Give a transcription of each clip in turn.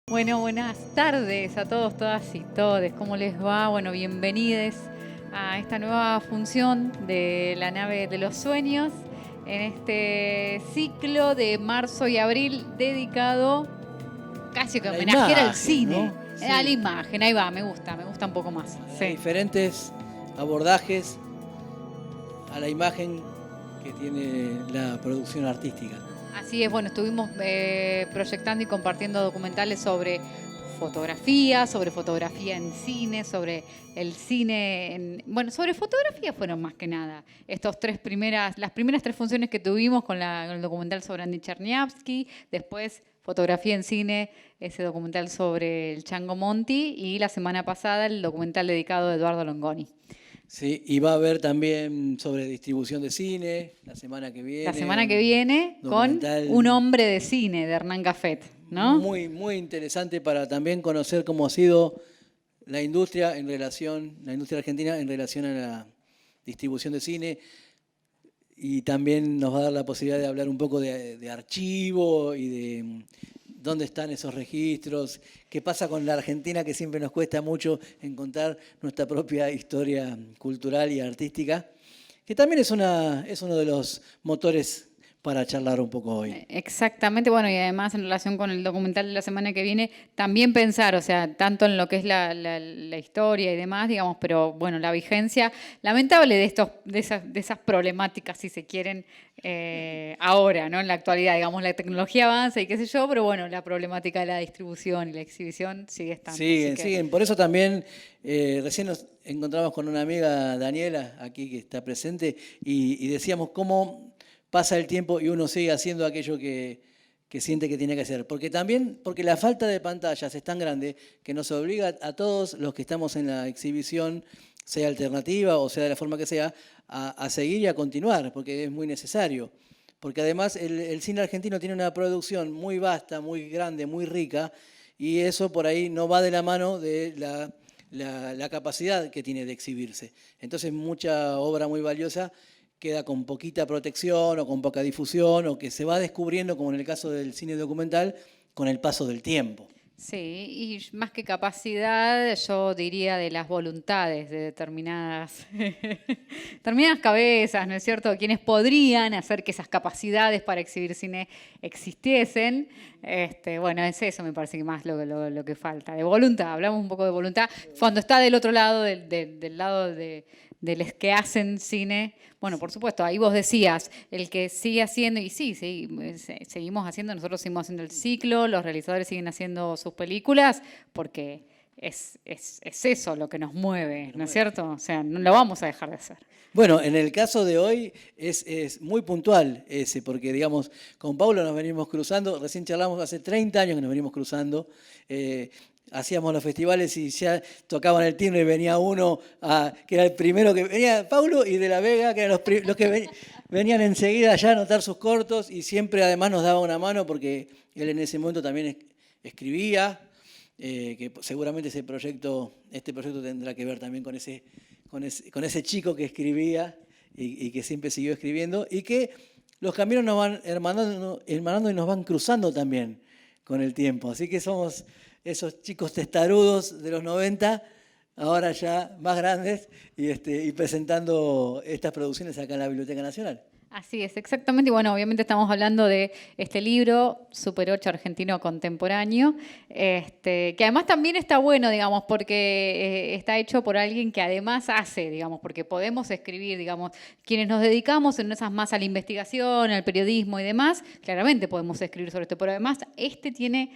Bueno, buenas tardes a todos, todas y todes. ¿Cómo les va? Bueno, bienvenidos a esta nueva función de la nave de los sueños en este ciclo de marzo y abril dedicado casi que a homenajear al cine, ¿no? Sí. a la imagen. Ahí va, me gusta un poco más. Sí. Diferentes abordajes a la imagen que tiene la producción artística. Así es, bueno, estuvimos proyectando y compartiendo documentales sobre fotografía en cine, sobre el cine, bueno, sobre fotografía fueron más que nada. Las primeras tres funciones que tuvimos con el documental sobre Andy Cherniavsky, después fotografía en cine, ese documental sobre el Chango Monti, y la semana pasada el documental dedicado a Eduardo Longoni. Sí, y va a haber también sobre distribución de cine la semana que viene. La semana que viene con Un hombre de cine de Hernán Cafet, ¿no? Muy, muy interesante para también conocer cómo ha sido la industria argentina en relación a la distribución de cine. Y también nos va a dar la posibilidad de hablar un poco de archivo y de dónde están esos registros, qué pasa con la Argentina, que siempre nos cuesta mucho encontrar nuestra propia historia cultural y artística, que también es uno de los motores para charlar un poco hoy. Exactamente, bueno, y además en relación con el documental de la semana que viene, también pensar, o sea, tanto en lo que es la historia y demás, digamos, pero bueno, la vigencia lamentable de esas problemáticas, si se quieren, ahora, ¿no? En la actualidad, digamos, la tecnología avanza y qué sé yo, pero bueno, la problemática de la distribución y la exhibición sigue estando. Siguen. Por eso también recién nos encontramos con una amiga, Daniela, aquí que está presente, y decíamos cómo pasa el tiempo y uno sigue haciendo aquello que siente que tiene que hacer. Porque la falta de pantallas es tan grande que nos obliga a todos los que estamos en la exhibición, sea alternativa o sea de la forma que sea, a seguir y a continuar, porque es muy necesario. Porque además el cine argentino tiene una producción muy vasta, muy grande, muy rica, y eso por ahí no va de la mano de la capacidad que tiene de exhibirse. Entonces mucha obra muy valiosa queda con poquita protección o con poca difusión o que se va descubriendo, como en el caso del cine documental, con el paso del tiempo. Sí, y más que capacidad, yo diría de las voluntades de determinadas cabezas, ¿no es cierto? Quienes podrían hacer que esas capacidades para exhibir cine existiesen. Bueno, es eso, me parece que más lo que falta. De voluntad, hablamos un poco de voluntad. Cuando está del otro lado, del lado de los que hacen cine, bueno, por supuesto, ahí vos decías, el que sigue haciendo, y sí, seguimos haciendo, nosotros seguimos haciendo el ciclo, los realizadores siguen haciendo sus películas, porque es eso lo que nos mueve, ¿no es cierto? O sea, no lo vamos a dejar de hacer. Bueno, en el caso de hoy es muy puntual ese, porque digamos, con Paulo nos venimos cruzando, recién charlamos hace 30 años que nos venimos cruzando, hacíamos los festivales y ya tocaban el timbre y venía uno, que era el primero que venía, Paulo y de la Vega, que eran los que venían enseguida ya a anotar sus cortos y siempre además nos daba una mano porque él en ese momento también escribía, que seguramente este proyecto tendrá que ver también con ese chico que escribía y que siempre siguió escribiendo y que los caminos nos van hermanando y nos van cruzando también con el tiempo. Así que somos esos chicos testarudos de los 90, ahora ya más grandes y presentando estas producciones acá en la Biblioteca Nacional. Así es, exactamente. Y bueno, obviamente estamos hablando de este libro, Super 8 argentino contemporáneo, que además también está bueno, digamos, porque está hecho por alguien que además hace, digamos, porque podemos escribir, digamos, quienes nos dedicamos en esas más a la investigación, al periodismo y demás, claramente podemos escribir sobre esto, pero además tiene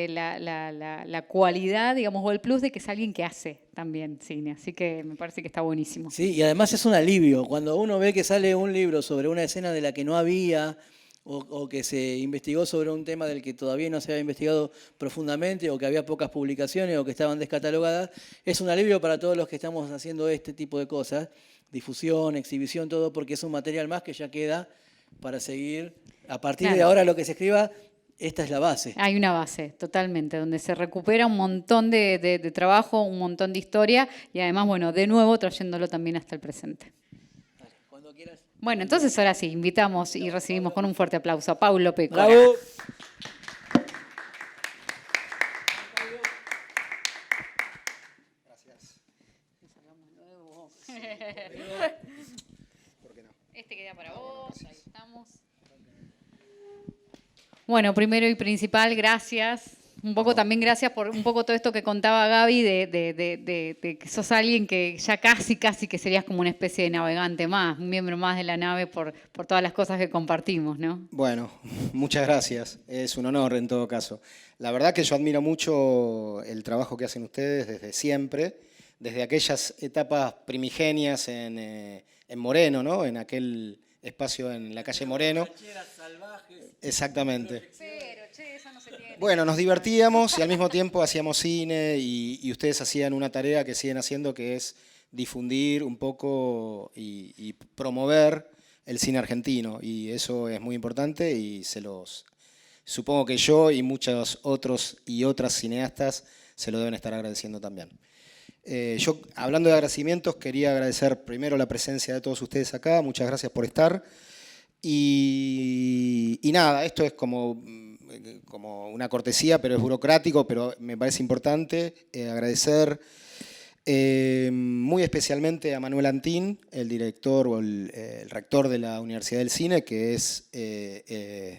la cualidad, digamos, o el plus de que es alguien que hace también cine, así que me parece que está buenísimo. Sí, y además es un alivio, cuando uno ve que sale un libro sobre una escena de la que no había o que se investigó sobre un tema del que todavía no se había investigado profundamente o que había pocas publicaciones o que estaban descatalogadas, es un alivio para todos los que estamos haciendo este tipo de cosas, difusión, exhibición, todo, porque es un material más que ya queda para seguir. A partir de ahora lo que se escriba, esta es la base. Hay una base, totalmente, donde se recupera un montón de trabajo, un montón de historia y además, bueno, de nuevo trayéndolo también hasta el presente. Dale, cuando quieras. Bueno, entonces ahora sí, invitamos y recibimos con un fuerte aplauso a Paulo Pécora. ¡Bravo! ¿Por qué no? Este queda para vos, ahí estamos. Bueno, primero y principal, gracias. Un poco también gracias por un poco todo esto que contaba Gaby de que sos alguien que ya casi que serías como una especie de navegante más, un miembro más de la nave por todas las cosas que compartimos, ¿no? Bueno, muchas gracias. Es un honor en todo caso. La verdad que yo admiro mucho el trabajo que hacen ustedes desde siempre, desde aquellas etapas primigenias en Moreno, ¿no? En aquel espacio en la calle Moreno. Exactamente. Pero, che, eso no se tiene. Bueno, nos divertíamos y al mismo tiempo hacíamos cine y ustedes hacían una tarea que siguen haciendo, que es difundir un poco y promover el cine argentino, y eso es muy importante y supongo que yo y muchos otros y otras cineastas se lo deben estar agradeciendo también. Yo, hablando de agradecimientos, quería agradecer primero la presencia de todos ustedes acá, muchas gracias por estar. Y nada, esto es como una cortesía, pero es burocrático, pero me parece importante agradecer muy especialmente a Manuel Antín, el director o el rector de la Universidad del Cine, que es,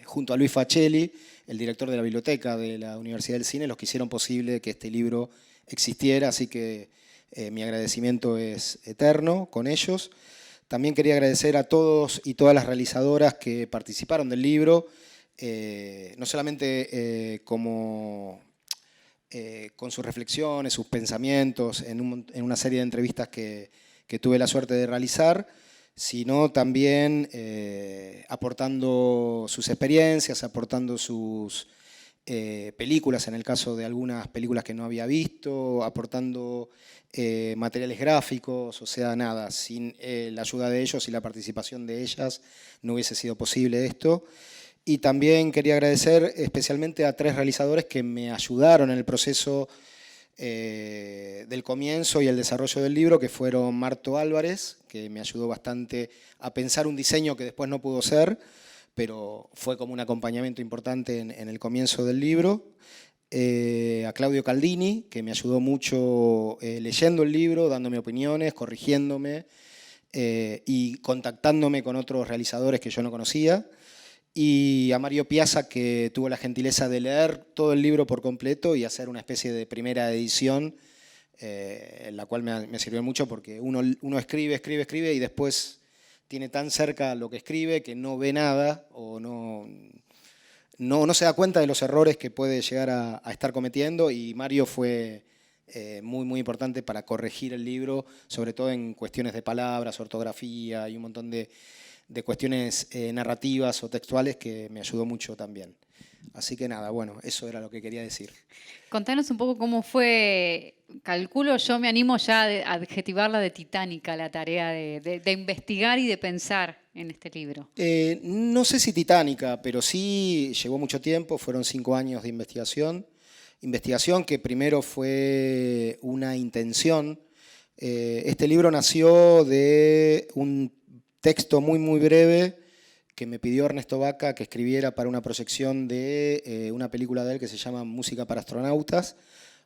junto a Luis Facelli, el director de la biblioteca de la Universidad del Cine, los que hicieron posible que este libro existiera, así que mi agradecimiento es eterno con ellos. También quería agradecer a todos y todas las realizadoras que participaron del libro, no solamente con sus reflexiones, sus pensamientos, en una serie de entrevistas que tuve la suerte de realizar, sino también aportando sus experiencias, aportando sus películas, en el caso de algunas películas que no había visto, aportando materiales gráficos, o sea, nada, sin la ayuda de ellos y la participación de ellas no hubiese sido posible esto. Y también quería agradecer especialmente a 3 realizadores que me ayudaron en el proceso del comienzo y el desarrollo del libro, que fueron Marto Álvarez, que me ayudó bastante a pensar un diseño que después no pudo ser, pero fue como un acompañamiento importante en el comienzo del libro. A Claudio Caldini, que me ayudó mucho leyendo el libro, dándome opiniones, corrigiéndome y contactándome con otros realizadores que yo no conocía. Y a Mario Piazza, que tuvo la gentileza de leer todo el libro por completo y hacer una especie de primera edición, en la cual me sirvió mucho, porque uno escribe y después tiene tan cerca lo que escribe que no ve nada o no se da cuenta de los errores que puede llegar a estar cometiendo, y Mario fue muy importante para corregir el libro, sobre todo en cuestiones de palabras, ortografía y un montón de cuestiones narrativas o textuales, que me ayudó mucho también. Así que nada, bueno, eso era lo que quería decir. Contanos un poco cómo fue, calculo, yo me animo ya a adjetivarla de titánica, la tarea de investigar y de pensar en este libro. No sé si titánica, pero sí llevó mucho tiempo, fueron 5 años de investigación. Investigación que primero fue una intención. Este libro nació de un texto muy breve que me pidió Ernesto Vaca que escribiera para una proyección de una película de él que se llama Música para astronautas,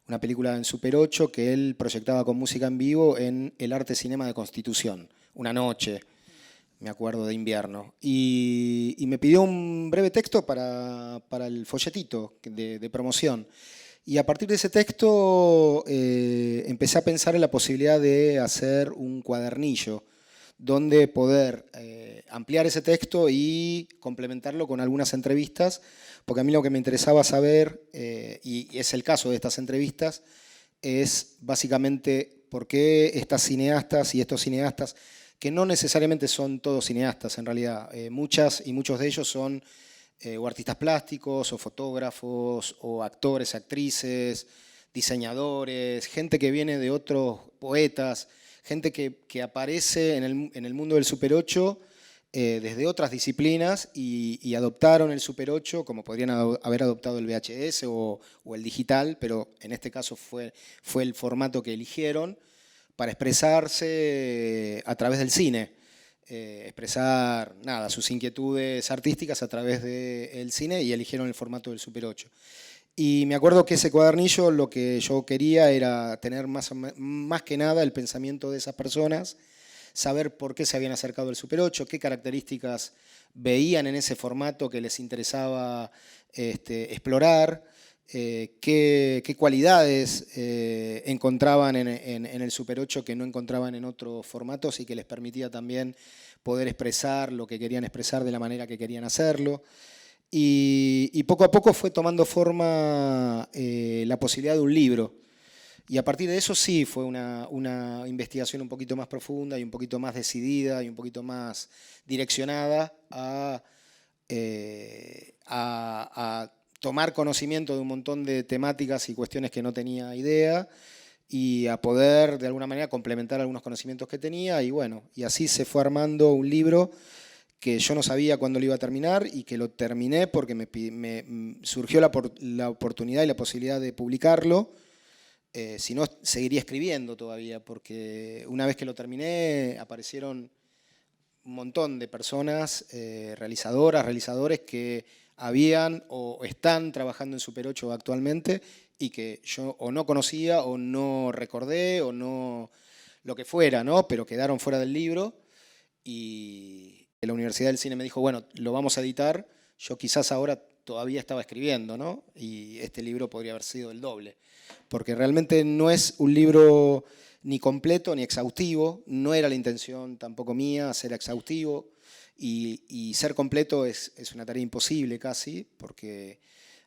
una película en Super 8 que él proyectaba con música en vivo en el Arte Cinema de Constitución, una noche, me acuerdo, de invierno. Y me pidió un breve texto para el folletito de promoción. Y a partir de ese texto empecé a pensar en la posibilidad de hacer un cuadernillo donde poder ampliar ese texto y complementarlo con algunas entrevistas, porque a mí lo que me interesaba saber, y es el caso de estas entrevistas, es básicamente por qué estas cineastas y estos cineastas, que no necesariamente son todos cineastas en realidad, muchas y muchos de ellos son o artistas plásticos, o fotógrafos, o actores, actrices, diseñadores, gente que viene de otros poetas, gente que aparece en el mundo del Super 8 desde otras disciplinas y adoptaron el Super 8, como podrían haber adoptado el VHS o el digital, pero en este caso fue el formato que eligieron para expresarse a través del cine. Expresar sus inquietudes artísticas a través del cine, y eligieron el formato del Super 8. Y me acuerdo que ese cuadernillo lo que yo quería era tener más que nada el pensamiento de esas personas, saber por qué se habían acercado al Super 8, qué características veían en ese formato que les interesaba explorar, qué cualidades encontraban en el Super 8 que no encontraban en otros formatos y que les permitía también poder expresar lo que querían expresar de la manera que querían hacerlo. Y poco a poco fue tomando forma la posibilidad de un libro. Y a partir de eso sí fue una investigación un poquito más profunda y un poquito más decidida y un poquito más direccionada a tomar conocimiento de un montón de temáticas y cuestiones que no tenía idea y a poder de alguna manera complementar algunos conocimientos que tenía. Y bueno, y así se fue armando un libro que yo no sabía cuándo lo iba a terminar y que lo terminé porque me surgió la oportunidad y la posibilidad de publicarlo. Si no, seguiría escribiendo todavía, porque una vez que lo terminé aparecieron un montón de personas, realizadores que habían o están trabajando en Super 8 actualmente y que yo o no conocía o no recordé o no lo que fuera, ¿no? Pero quedaron fuera del libro y la Universidad del Cine me dijo, bueno, lo vamos a editar. Yo quizás ahora todavía estaba escribiendo, ¿no? Y este libro podría haber sido el doble. Porque realmente no es un libro ni completo ni exhaustivo. No era la intención tampoco mía ser exhaustivo. Y ser completo es una tarea imposible casi, porque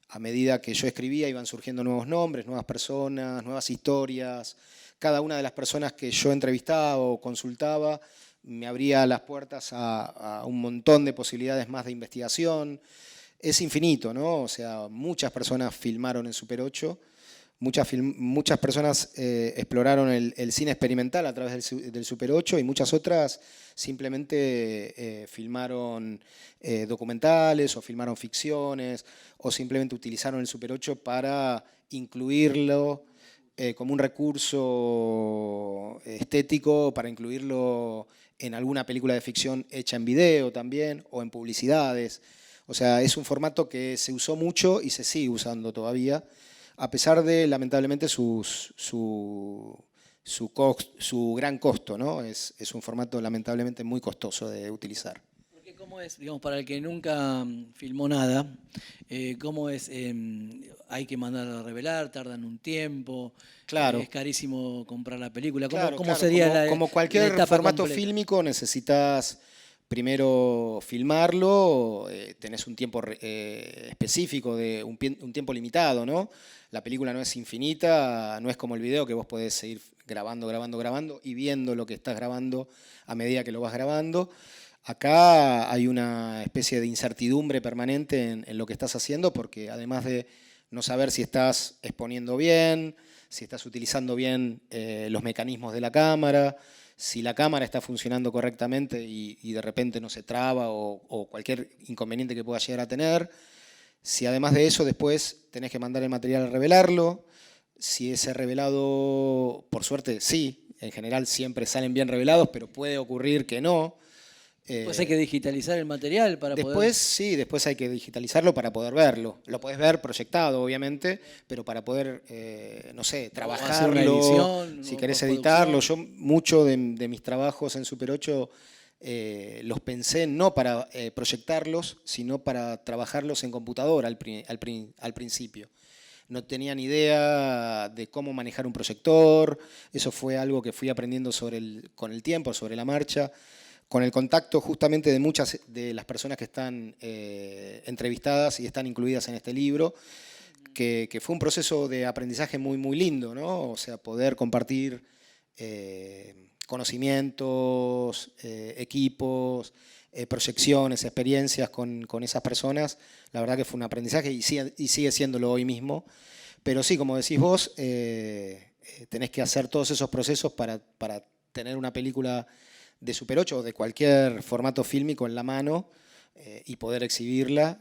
a medida que yo escribía iban surgiendo nuevos nombres, nuevas personas, nuevas historias. Cada una de las personas que yo entrevistaba o consultaba me abría las puertas a un montón de posibilidades más de investigación. Es infinito, ¿no? O sea, muchas personas filmaron en Super 8, muchas personas exploraron el cine experimental a través del Super 8 y muchas otras simplemente filmaron documentales o filmaron ficciones o simplemente utilizaron el Super 8 para incluirlo como un recurso estético, para incluirlo en alguna película de ficción hecha en video también o en publicidades. O sea, es un formato que se usó mucho y se sigue usando todavía, a pesar de, lamentablemente, su gran costo, ¿no? Es un formato, lamentablemente, muy costoso de utilizar. Porque ¿cómo es, digamos, para el que nunca filmó nada, cómo es, hay que mandar a revelar, tardan un tiempo, Claro. Es carísimo comprar la película? ¿Cómo, Claro, cómo claro, sería como la cualquier etapa formato completa? fílmico necesitas primero filmarlo, tenés un tiempo específico, de un tiempo limitado, ¿no? La película no es infinita, no es como el video que vos podés seguir grabando y viendo lo que estás grabando a medida que lo vas grabando. Acá hay una especie de incertidumbre permanente en lo que estás haciendo, porque además de no saber si estás exponiendo bien, si estás utilizando bien los mecanismos de la cámara, si la cámara está funcionando correctamente y de repente no se traba o cualquier inconveniente que pueda llegar a tener. Si además de eso después tenés que mandar el material a revelarlo, si ese revelado, por suerte sí, en general siempre salen bien revelados, pero puede ocurrir que no. Pues hay que digitalizar el material para Después, poder... sí, después hay que digitalizarlo para poder verlo. Lo podés ver proyectado, obviamente, pero para poder, no sé, trabajarlo, hacer una edición, si o querés postproducción. editarlo. Yo mucho de mis trabajos en Super 8 los pensé no para proyectarlos, sino para trabajarlos en computadora al principio. No tenía ni idea de cómo manejar un proyector. Eso fue algo que fui aprendiendo con el tiempo, sobre la marcha, con el contacto justamente de muchas de las personas que están entrevistadas y están incluidas en este libro, que fue un proceso de aprendizaje muy, muy lindo, ¿no? O sea, poder compartir conocimientos, equipos, proyecciones, experiencias con esas personas. La verdad que fue un aprendizaje y sigue siéndolo hoy mismo. Pero sí, como decís vos, tenés que hacer todos esos procesos para tener una película de Super 8 o de cualquier formato fílmico en la mano y poder exhibirla.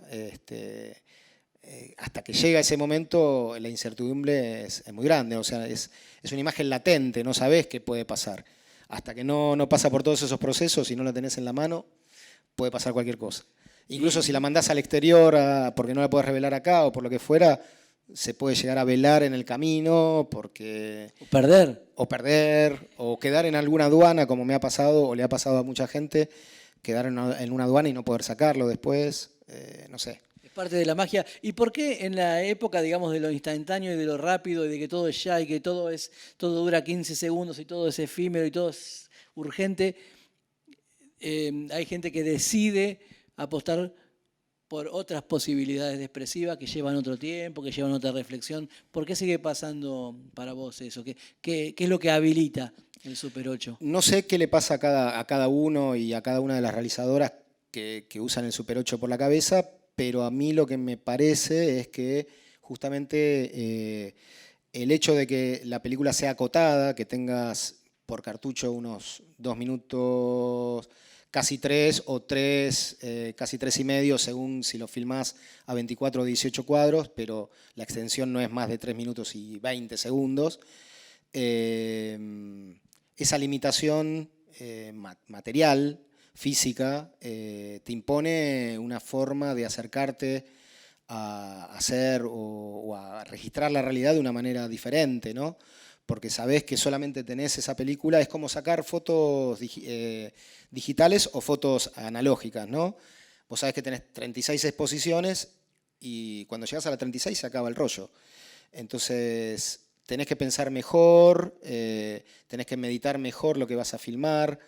Hasta que llega ese momento, la incertidumbre es muy grande. O sea, es una imagen latente, no sabés qué puede pasar. Hasta que no pasa por todos esos procesos y no la tenés en la mano, puede pasar cualquier cosa. Incluso si la mandás al exterior porque no la podés revelar acá o por lo que fuera, se puede llegar a velar en el camino porque... Perder. O perder, o quedar en alguna aduana, como me ha pasado, o le ha pasado a mucha gente, quedar en una aduana y no poder sacarlo después, no sé. Es parte de la magia. ¿Y por qué en la época, digamos, de lo instantáneo y de lo rápido y de que todo es ya y que todo dura 15 segundos y todo es efímero y todo es urgente, hay gente que decide apostar por otras posibilidades expresivas que llevan otro tiempo, que llevan otra reflexión? ¿Por qué sigue pasando para vos eso? ¿Qué es lo que habilita el Super 8? No sé qué le pasa a cada uno y a cada una de las realizadoras que usan el Super 8 por la cabeza, pero a mí lo que me parece es que justamente el hecho de que la película sea acotada, que tengas por cartucho unos 2 minutos, casi 3 o 3, casi 3,5, según si lo filmás a 24 o 18 cuadros, pero la extensión no es más de 3 minutos y 20 segundos. Esa limitación material, física, te impone una forma de acercarte a hacer o a registrar la realidad de una manera diferente, ¿no? Porque sabés que solamente tenés esa película, es como sacar fotos digitales o fotos analógicas, ¿no? Vos sabés que tenés 36 exposiciones y cuando llegas a la 36 se acaba el rollo. Entonces tenés que pensar mejor, tenés que meditar mejor lo que vas a filmar.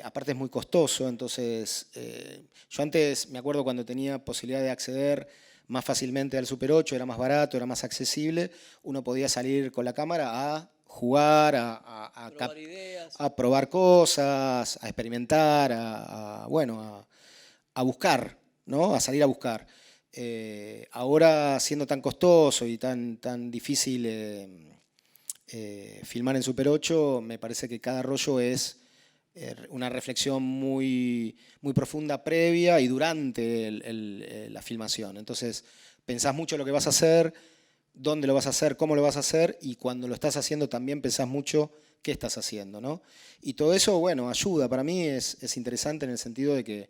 Aparte es muy costoso, entonces yo antes me acuerdo cuando tenía posibilidad de acceder más fácilmente al Super 8, era más barato, era más accesible, uno podía salir con la cámara a jugar, Probar ideas. a probar cosas, a experimentar, bueno, a buscar, ¿no? A salir a buscar. Ahora, siendo tan costoso y tan difícil filmar en Super 8, me parece que cada rollo es una reflexión muy profunda previa y durante la filmación. Entonces, pensás mucho lo que vas a hacer, dónde lo vas a hacer, cómo lo vas a hacer, y cuando lo estás haciendo también pensás mucho qué estás haciendo, ¿no? Y todo eso, bueno, ayuda. Para mí es interesante en el sentido de que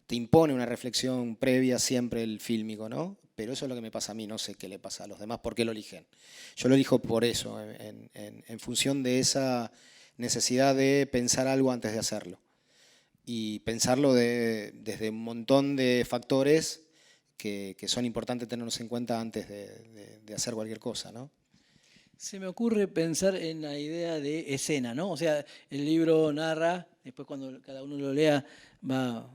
te impone una reflexión previa siempre el fílmico, ¿no? Pero eso es lo que me pasa a mí, no sé qué le pasa a los demás, por qué lo eligen. Yo lo elijo por eso, en función de esa necesidad de pensar algo antes de hacerlo. Y pensarlo desde un montón de factores que son importantes tenerlos en cuenta antes de hacer cualquier cosa, ¿no? Se me ocurre pensar en la idea de escena, ¿no? O sea, el libro narra, después cuando cada uno lo lea va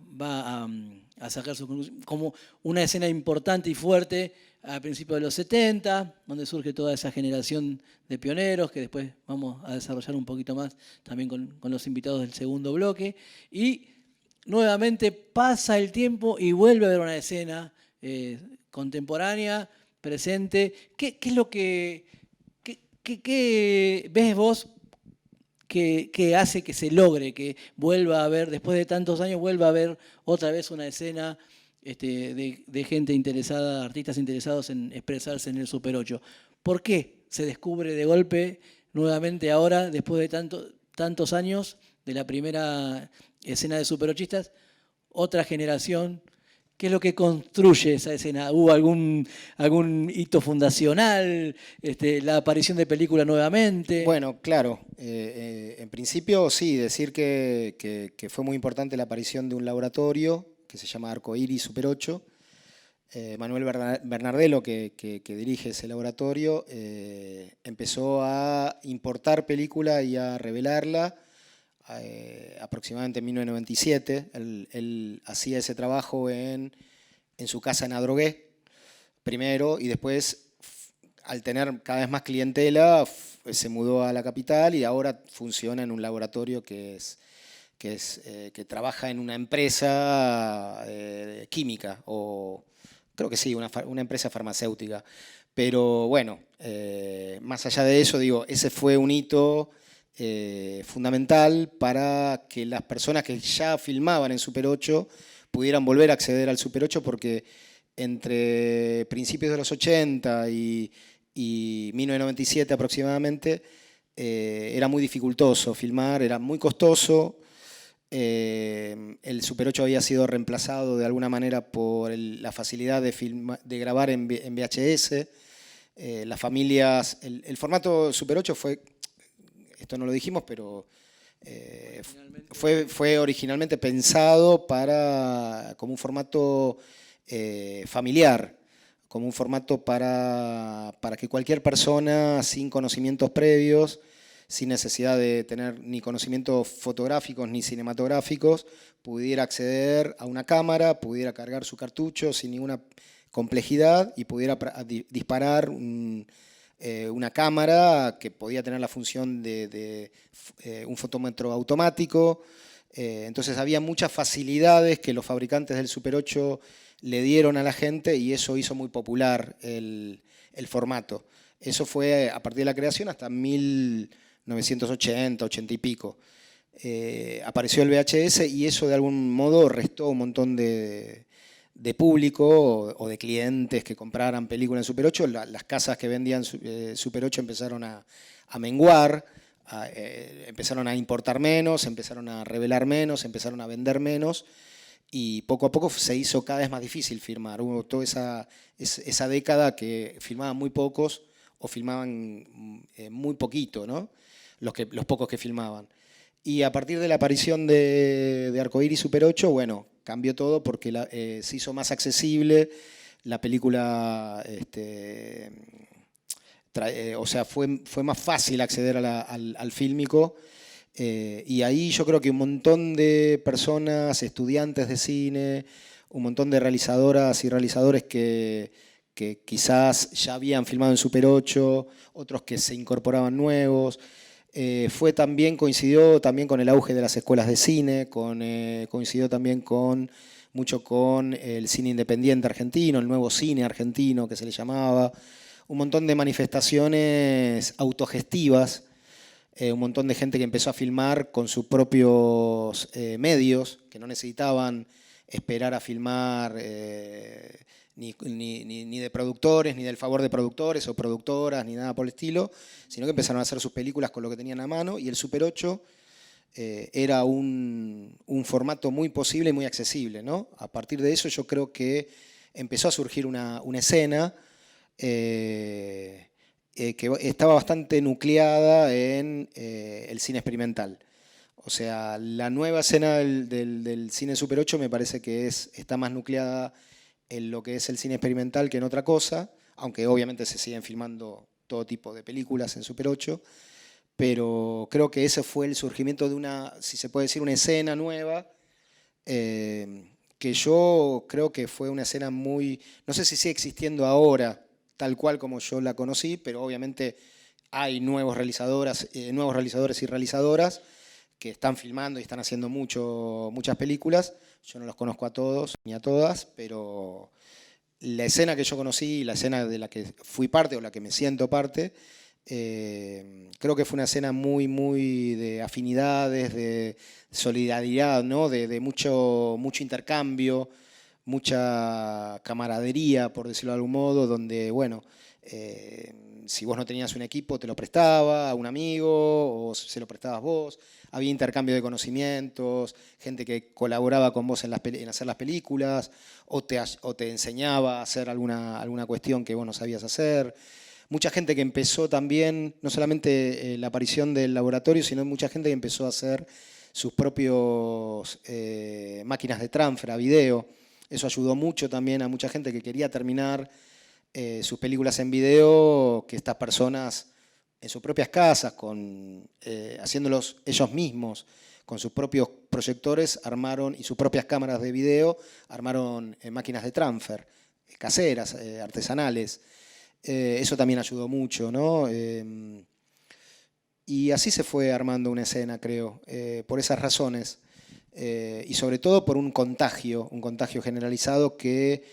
a sacar su conclusión, como una escena importante y fuerte a principios de los 70, donde surge toda esa generación de pioneros, que después vamos a desarrollar un poquito más también con los invitados del segundo bloque. Y nuevamente pasa el tiempo y vuelve a haber una escena contemporánea, presente. ¿Qué es lo que... ¿Qué ves vos que hace que se logre, que vuelva a haber, después de tantos años, vuelva a haber otra vez una escena de gente interesada, artistas interesados en expresarse en el Super 8? ¿Por qué se descubre de golpe nuevamente ahora, después de tantos años de la primera escena de Super 8istas, otra generación? ¿Qué es lo que construye esa escena? ¿Hubo algún hito fundacional? ¿La aparición de película nuevamente? Bueno, claro. En principio, sí, decir que fue muy importante la aparición de un laboratorio que se llama Arcoiris Super 8. Manuel Bernardelo, que dirige ese laboratorio, empezó a importar película y a revelarla aproximadamente en 1997. Él hacía ese trabajo en su casa en Adrogué, primero, y después, al tener cada vez más clientela, se mudó a la capital y ahora funciona en un laboratorio que trabaja en una empresa química, o creo que sí, una empresa farmacéutica. Pero bueno, más allá de eso, digo, ese fue un hito fundamental para que las personas que ya filmaban en Super 8 pudieran volver a acceder al Super 8, porque entre principios de los 80 y 1997 aproximadamente era muy dificultoso filmar, era muy costoso. El Super 8 había sido reemplazado de alguna manera por la facilidad de grabar en VHS. las familias, el formato Super 8 fue, esto no lo dijimos, pero fue originalmente pensado como un formato familiar, como un formato para que cualquier persona sin conocimientos previos, sin necesidad de tener ni conocimientos fotográficos ni cinematográficos, pudiera acceder a una cámara, pudiera cargar su cartucho sin ninguna complejidad y pudiera disparar una cámara que podía tener la función de un fotómetro automático. Entonces había muchas facilidades que los fabricantes del Super 8 le dieron a la gente y eso hizo muy popular el formato. Eso fue a partir de la creación hasta 1980, 80 y pico. Apareció el VHS y eso de algún modo restó un montón de público o de clientes que compraran películas en Super 8. Las casas que vendían Super 8 empezaron a menguar, empezaron a importar menos, empezaron a revelar menos, empezaron a vender menos. Y poco a poco se hizo cada vez más difícil filmar. Hubo toda esa década que filmaban muy pocos o filmaban muy poquito, ¿no? Los pocos que filmaban. Y a partir de la aparición de Arcoiris Super 8, bueno, cambió todo porque se hizo más accesible. La película, o sea, fue más fácil acceder al fílmico. Y ahí yo creo que un montón de personas, estudiantes de cine, un montón de realizadoras y realizadores que quizás ya habían filmado en Super 8, otros que se incorporaban nuevos. Coincidió también con el auge de las escuelas de cine, coincidió también mucho con el cine independiente argentino, el nuevo cine argentino que se le llamaba, un montón de manifestaciones autogestivas. Un montón de gente que empezó a filmar con sus propios medios, que no necesitaban esperar a filmar ni de productores, ni del favor de productores o productoras, ni nada por el estilo, sino que empezaron a hacer sus películas con lo que tenían a mano, y el Super 8 era un formato muy posible y muy accesible, ¿no? A partir de eso yo creo que empezó a surgir una escena que estaba bastante nucleada en el cine experimental. O sea, la nueva escena del cine Super 8 me parece que está más nucleada en lo que es el cine experimental que en otra cosa, aunque obviamente se siguen filmando todo tipo de películas en Super 8, pero creo que ese fue el surgimiento de una, si se puede decir, una escena nueva, que yo creo que fue una escena muy, no sé si sigue existiendo ahora, tal cual como yo la conocí, pero obviamente hay nuevos realizadores y realizadoras que están filmando y están haciendo muchas películas. Yo no los conozco a todos ni a todas, pero la escena que yo conocí, la escena de la que fui parte o la que me siento parte, creo que fue una escena muy, muy de afinidades, de solidaridad, ¿no? de mucho intercambio, mucha camaradería, por decirlo de algún modo, donde, bueno, si vos no tenías un equipo, te lo prestaba a un amigo o se lo prestabas vos. Había intercambio de conocimientos, gente que colaboraba con vos en hacer las películas o te enseñaba a hacer alguna cuestión que vos no sabías hacer. Mucha gente que empezó también, no solamente la aparición del laboratorio, sino mucha gente que empezó a hacer sus propios máquinas de transfer a video. Eso ayudó mucho también a mucha gente que quería terminar sus películas en video, que estas personas en sus propias casas, haciéndolos ellos mismos, con sus propios proyectores armaron y sus propias cámaras de video, armaron máquinas de transfer, caseras, artesanales. Eso también ayudó mucho, ¿no? Y así se fue armando una escena, creo, por esas razones. Y sobre todo por un contagio generalizado que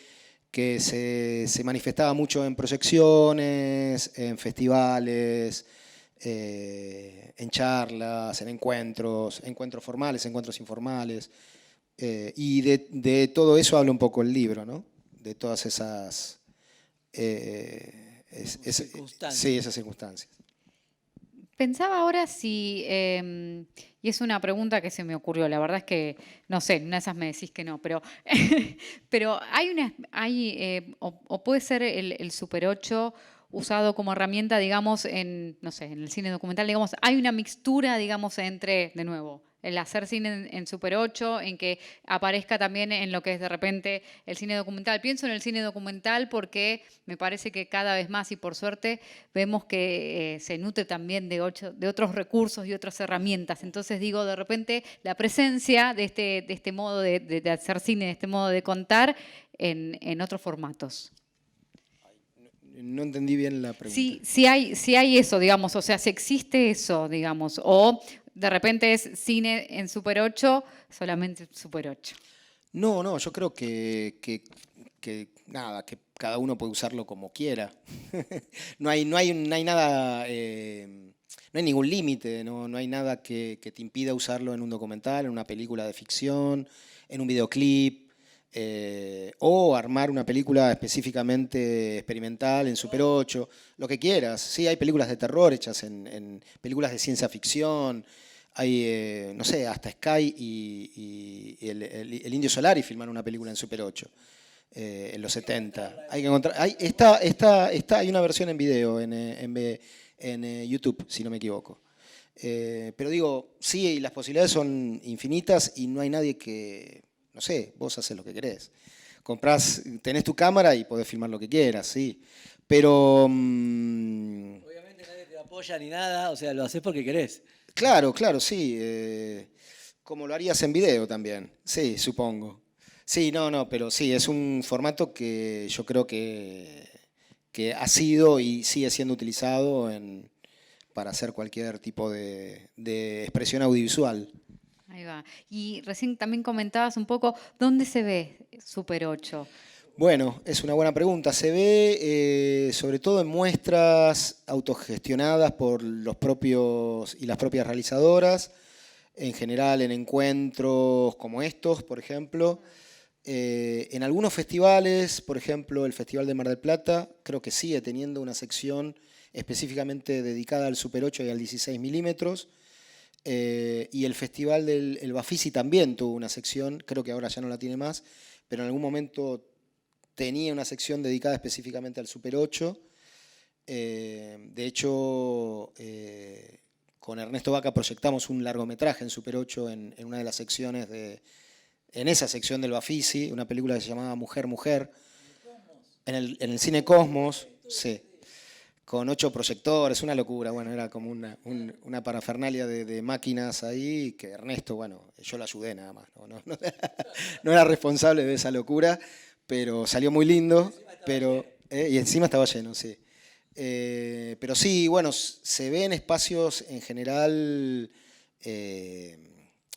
se manifestaba mucho en proyecciones, en festivales, en charlas, en encuentros formales, encuentros informales. Y de todo eso habla un poco el libro, ¿no? De todas esas circunstancias. Sí, esas circunstancias. Pensaba ahora si, y es una pregunta que se me ocurrió, la verdad es que, no sé, en una de esas me decís que no, pero, pero o puede ser el Super 8 usado como herramienta, digamos, en, no sé, en el cine documental, digamos, hay una mixtura, digamos, entre, de nuevo, el hacer cine en Super 8, en que aparezca también en lo que es de repente el cine documental. Pienso en el cine documental porque me parece que cada vez más, y por suerte, vemos que se nutre también de otros recursos y otras herramientas. Entonces digo, de repente, la presencia de este modo de hacer cine, de este modo de contar en otros formatos. No entendí bien la pregunta. Sí hay eso, digamos, o sea, si existe eso, digamos, o de repente es cine en Super 8, solamente Super 8. No, yo creo que nada, que cada uno puede usarlo como quiera. No hay nada, no hay ningún límite, no hay nada que te impida usarlo en un documental, en una película de ficción, en un videoclip. O armar una película específicamente experimental en Super 8, lo que quieras. Sí, hay películas de terror hechas en películas de ciencia ficción. Hay, no sé, hasta Sky y el Indio Solari filmaron una película en Super 8 en los 70. Hay que encontrar, hay una versión en video en YouTube, si no me equivoco. Pero digo, sí, las posibilidades son infinitas y no hay nadie que... No sé, vos haces lo que querés. Tenés tu cámara y podés filmar lo que quieras, sí. Pero... Obviamente nadie te apoya ni nada, o sea, lo haces porque querés. Claro, sí. Como lo harías en video también. Sí, supongo. Sí, pero sí, es un formato que yo creo que ha sido y sigue siendo utilizado para hacer cualquier tipo de expresión audiovisual. Ahí va. Y recién también comentabas un poco, ¿dónde se ve Super 8? Bueno, es una buena pregunta. Se ve sobre todo en muestras autogestionadas por los propios y las propias realizadoras, en general en encuentros como estos, por ejemplo. En algunos festivales, por ejemplo el Festival de Mar del Plata, creo que sigue teniendo una sección específicamente dedicada al Super 8 y al 16 milímetros. Y el Festival del Bafisi también tuvo una sección, creo que ahora ya no la tiene más, pero en algún momento tenía una sección dedicada específicamente al Super 8. De hecho, con Ernesto Vaca proyectamos un largometraje en Super 8 en una de las secciones en esa sección del Bafisi, una película que se llamaba Mujer, Mujer, en el Cine Cosmos, sí. Con 8 proyectores, una locura, bueno, era como una parafernalia de máquinas ahí, que Ernesto, bueno, yo lo ayudé nada más, no era responsable de esa locura, pero salió muy lindo, y encima estaba lleno, sí. Pero sí, bueno, se ven espacios en general,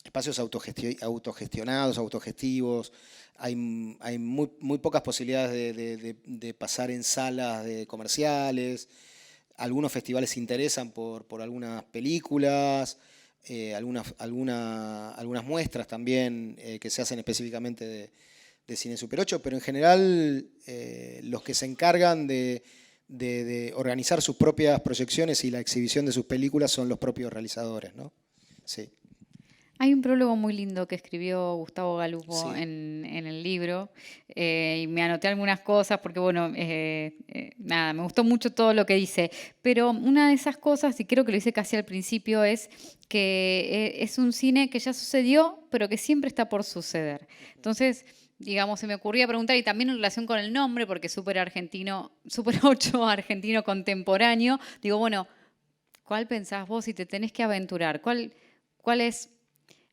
espacios autogestionados, autogestivos. Hay muy pocas posibilidades de pasar en salas de comerciales. Algunos festivales se interesan por algunas películas, algunas muestras también que se hacen específicamente de cine Super 8, pero en general los que se encargan de organizar sus propias proyecciones y la exhibición de sus películas son los propios realizadores, ¿no? Sí. Hay un prólogo muy lindo que escribió Gustavo Galupo Sí. en el libro y me anoté algunas cosas porque, bueno, nada, me gustó mucho todo lo que dice. Pero una de esas cosas, y creo que lo hice casi al principio, es que es un cine que ya sucedió, pero que siempre está por suceder. Entonces, digamos, se me ocurría preguntar, y también en relación con el nombre, porque Super 8 argentino contemporáneo, digo, bueno, ¿cuál pensás vos si te tenés que aventurar? ¿Cuál es?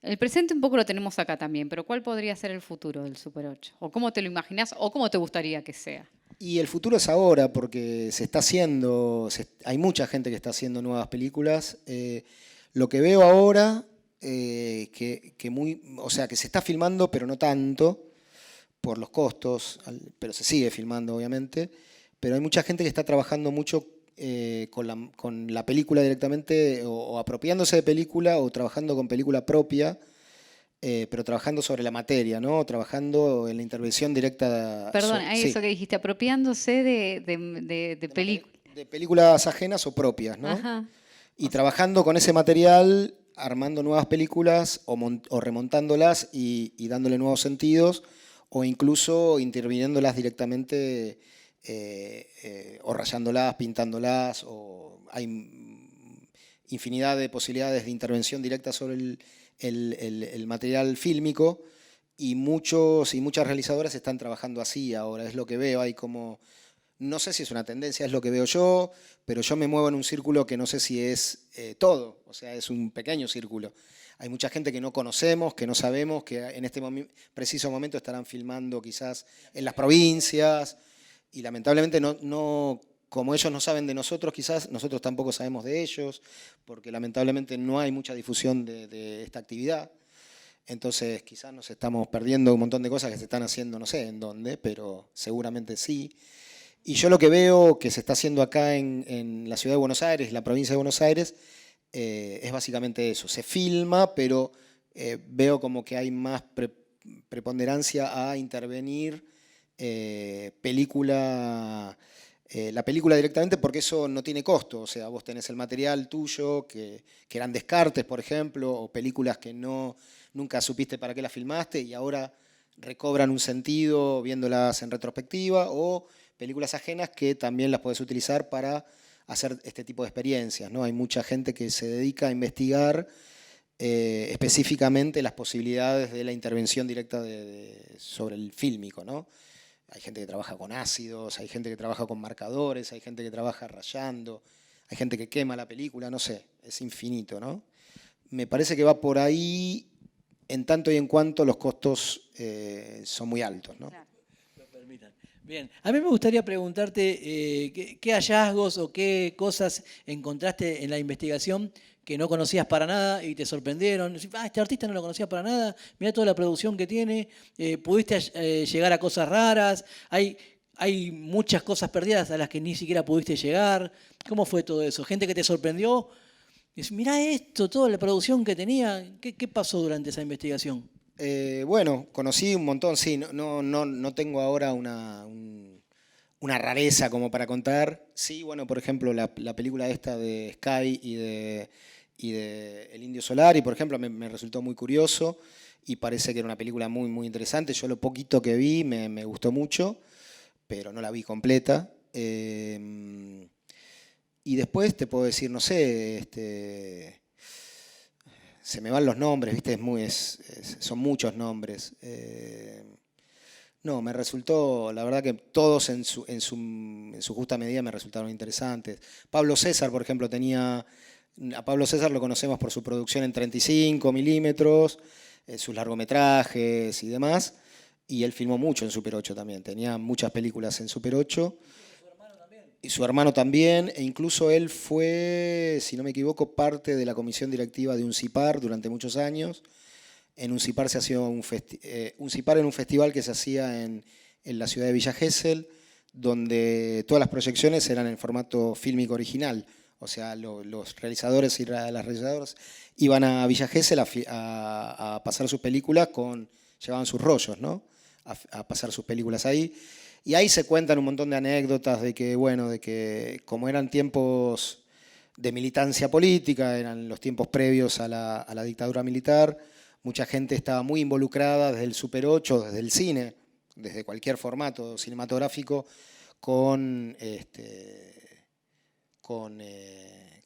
El presente un poco lo tenemos acá también, pero ¿cuál podría ser el futuro del Super 8? ¿O cómo te lo imaginás o cómo te gustaría que sea? Y el futuro es ahora, porque se está haciendo, hay mucha gente que está haciendo nuevas películas. Lo que veo ahora, o sea, que se está filmando, pero no tanto, por los costos, pero se sigue filmando, obviamente. Pero hay mucha gente que está trabajando mucho con la película directamente, o apropiándose de película, o trabajando con película propia, pero trabajando sobre la materia, ¿no? Trabajando en la intervención directa. Perdón, hay Sí, eso que dijiste, apropiándose de películas. de películas ajenas o propias, ¿no? Ajá. Y trabajando con ese material, armando nuevas películas o remontándolas y dándole nuevos sentidos, o incluso interviniéndolas directamente o rayándolas, pintándolas, o hay infinidad de posibilidades de intervención directa sobre el material fílmico, y muchas realizadoras están trabajando así ahora, es lo que veo, hay como, no sé si es una tendencia, es lo que veo yo, pero yo me muevo en un círculo que no sé si es todo, o sea, es un pequeño círculo. Hay mucha gente que no conocemos, que no sabemos, que en este preciso momento estarán filmando quizás en las provincias, y lamentablemente como ellos no saben de nosotros, quizás nosotros tampoco sabemos de ellos, porque lamentablemente no hay mucha difusión de esta actividad. Entonces quizás nos estamos perdiendo un montón de cosas que se están haciendo, no sé en dónde, pero seguramente sí. Y yo lo que veo que se está haciendo acá en la ciudad de Buenos Aires, la provincia de Buenos Aires, es básicamente eso. Se filma, pero veo como que hay más preponderancia a intervenir la película directamente, porque eso no tiene costo. O sea, vos tenés el material tuyo, que eran descartes, por ejemplo, o películas que nunca supiste para qué las filmaste y ahora recobran un sentido viéndolas en retrospectiva, o películas ajenas que también las podés utilizar para hacer este tipo de experiencias, ¿no? Hay mucha gente que se dedica a investigar específicamente las posibilidades de la intervención directa sobre el fílmico, ¿no? Hay gente que trabaja con ácidos, hay gente que trabaja con marcadores, hay gente que trabaja rayando, hay gente que quema la película, no sé, es infinito, ¿no? Me parece que va por ahí en tanto y en cuanto los costos son muy altos, ¿no? Claro. Lo permitan. Bien, a mí me gustaría preguntarte qué hallazgos o qué cosas encontraste en la investigación que no conocías para nada y te sorprendieron. Este artista no lo conocía para nada, mirá toda la producción que tiene, pudiste llegar a cosas raras, hay muchas cosas perdidas a las que ni siquiera pudiste llegar. ¿Cómo fue todo eso? Gente que te sorprendió, y decís, mirá esto, toda la producción que tenía, ¿qué pasó durante esa investigación? Bueno, conocí un montón, sí, no tengo ahora una rareza como para contar. Sí, bueno, por ejemplo, la película esta de Sky y de El Indio Solari, por ejemplo, me resultó muy curioso y parece que era una película muy, muy interesante. Yo lo poquito que vi me gustó mucho, pero no la vi completa. Y después te puedo decir, no sé, se me van los nombres, ¿viste? Son muchos nombres. No, me resultó, la verdad que todos en su justa medida me resultaron interesantes. Pablo César, por ejemplo, a Pablo César lo conocemos por su producción en 35 milímetros, sus largometrajes y demás, y él filmó mucho en Super 8 también, tenía muchas películas en Super 8. Y su hermano también, e incluso él fue, si no me equivoco, parte de la comisión directiva de UNCIPAR durante muchos años. En UNCIPAR se hacía UNCIPAR en un festival que se hacía en la ciudad de Villa Gesell, donde todas las proyecciones eran en formato fílmico original. O sea, los realizadores y las realizadoras iban a Villa Gesell a pasar sus películas, llevaban sus rollos, ¿no? A pasar sus películas ahí. Y ahí se cuentan un montón de anécdotas de que como eran tiempos de militancia política, eran los tiempos previos a la dictadura militar, mucha gente estaba muy involucrada desde el Super 8, desde el cine, desde cualquier formato cinematográfico, con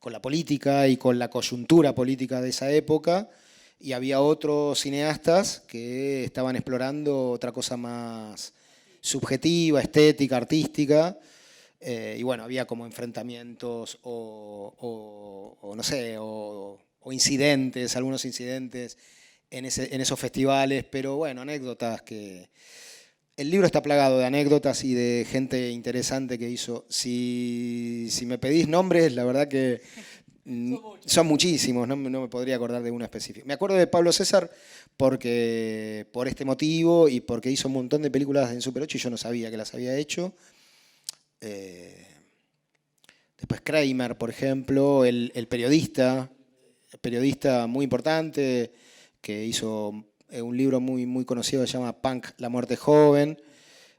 la política y con la coyuntura política de esa época, y había otros cineastas que estaban explorando otra cosa más subjetiva, estética, artística, y bueno, había como enfrentamientos o no sé, o incidentes, algunos incidentes en esos festivales, pero bueno, anécdotas que... El libro está plagado de anécdotas y de gente interesante que hizo. Si me pedís nombres, la verdad que son muchísimos, no me podría acordar de uno específico. Me acuerdo de Pablo César por este motivo y porque hizo un montón de películas en Super 8 y yo no sabía que las había hecho. Después Kramer, por ejemplo, el periodista muy importante que hizo un libro muy, muy conocido que se llama Punk, la muerte joven.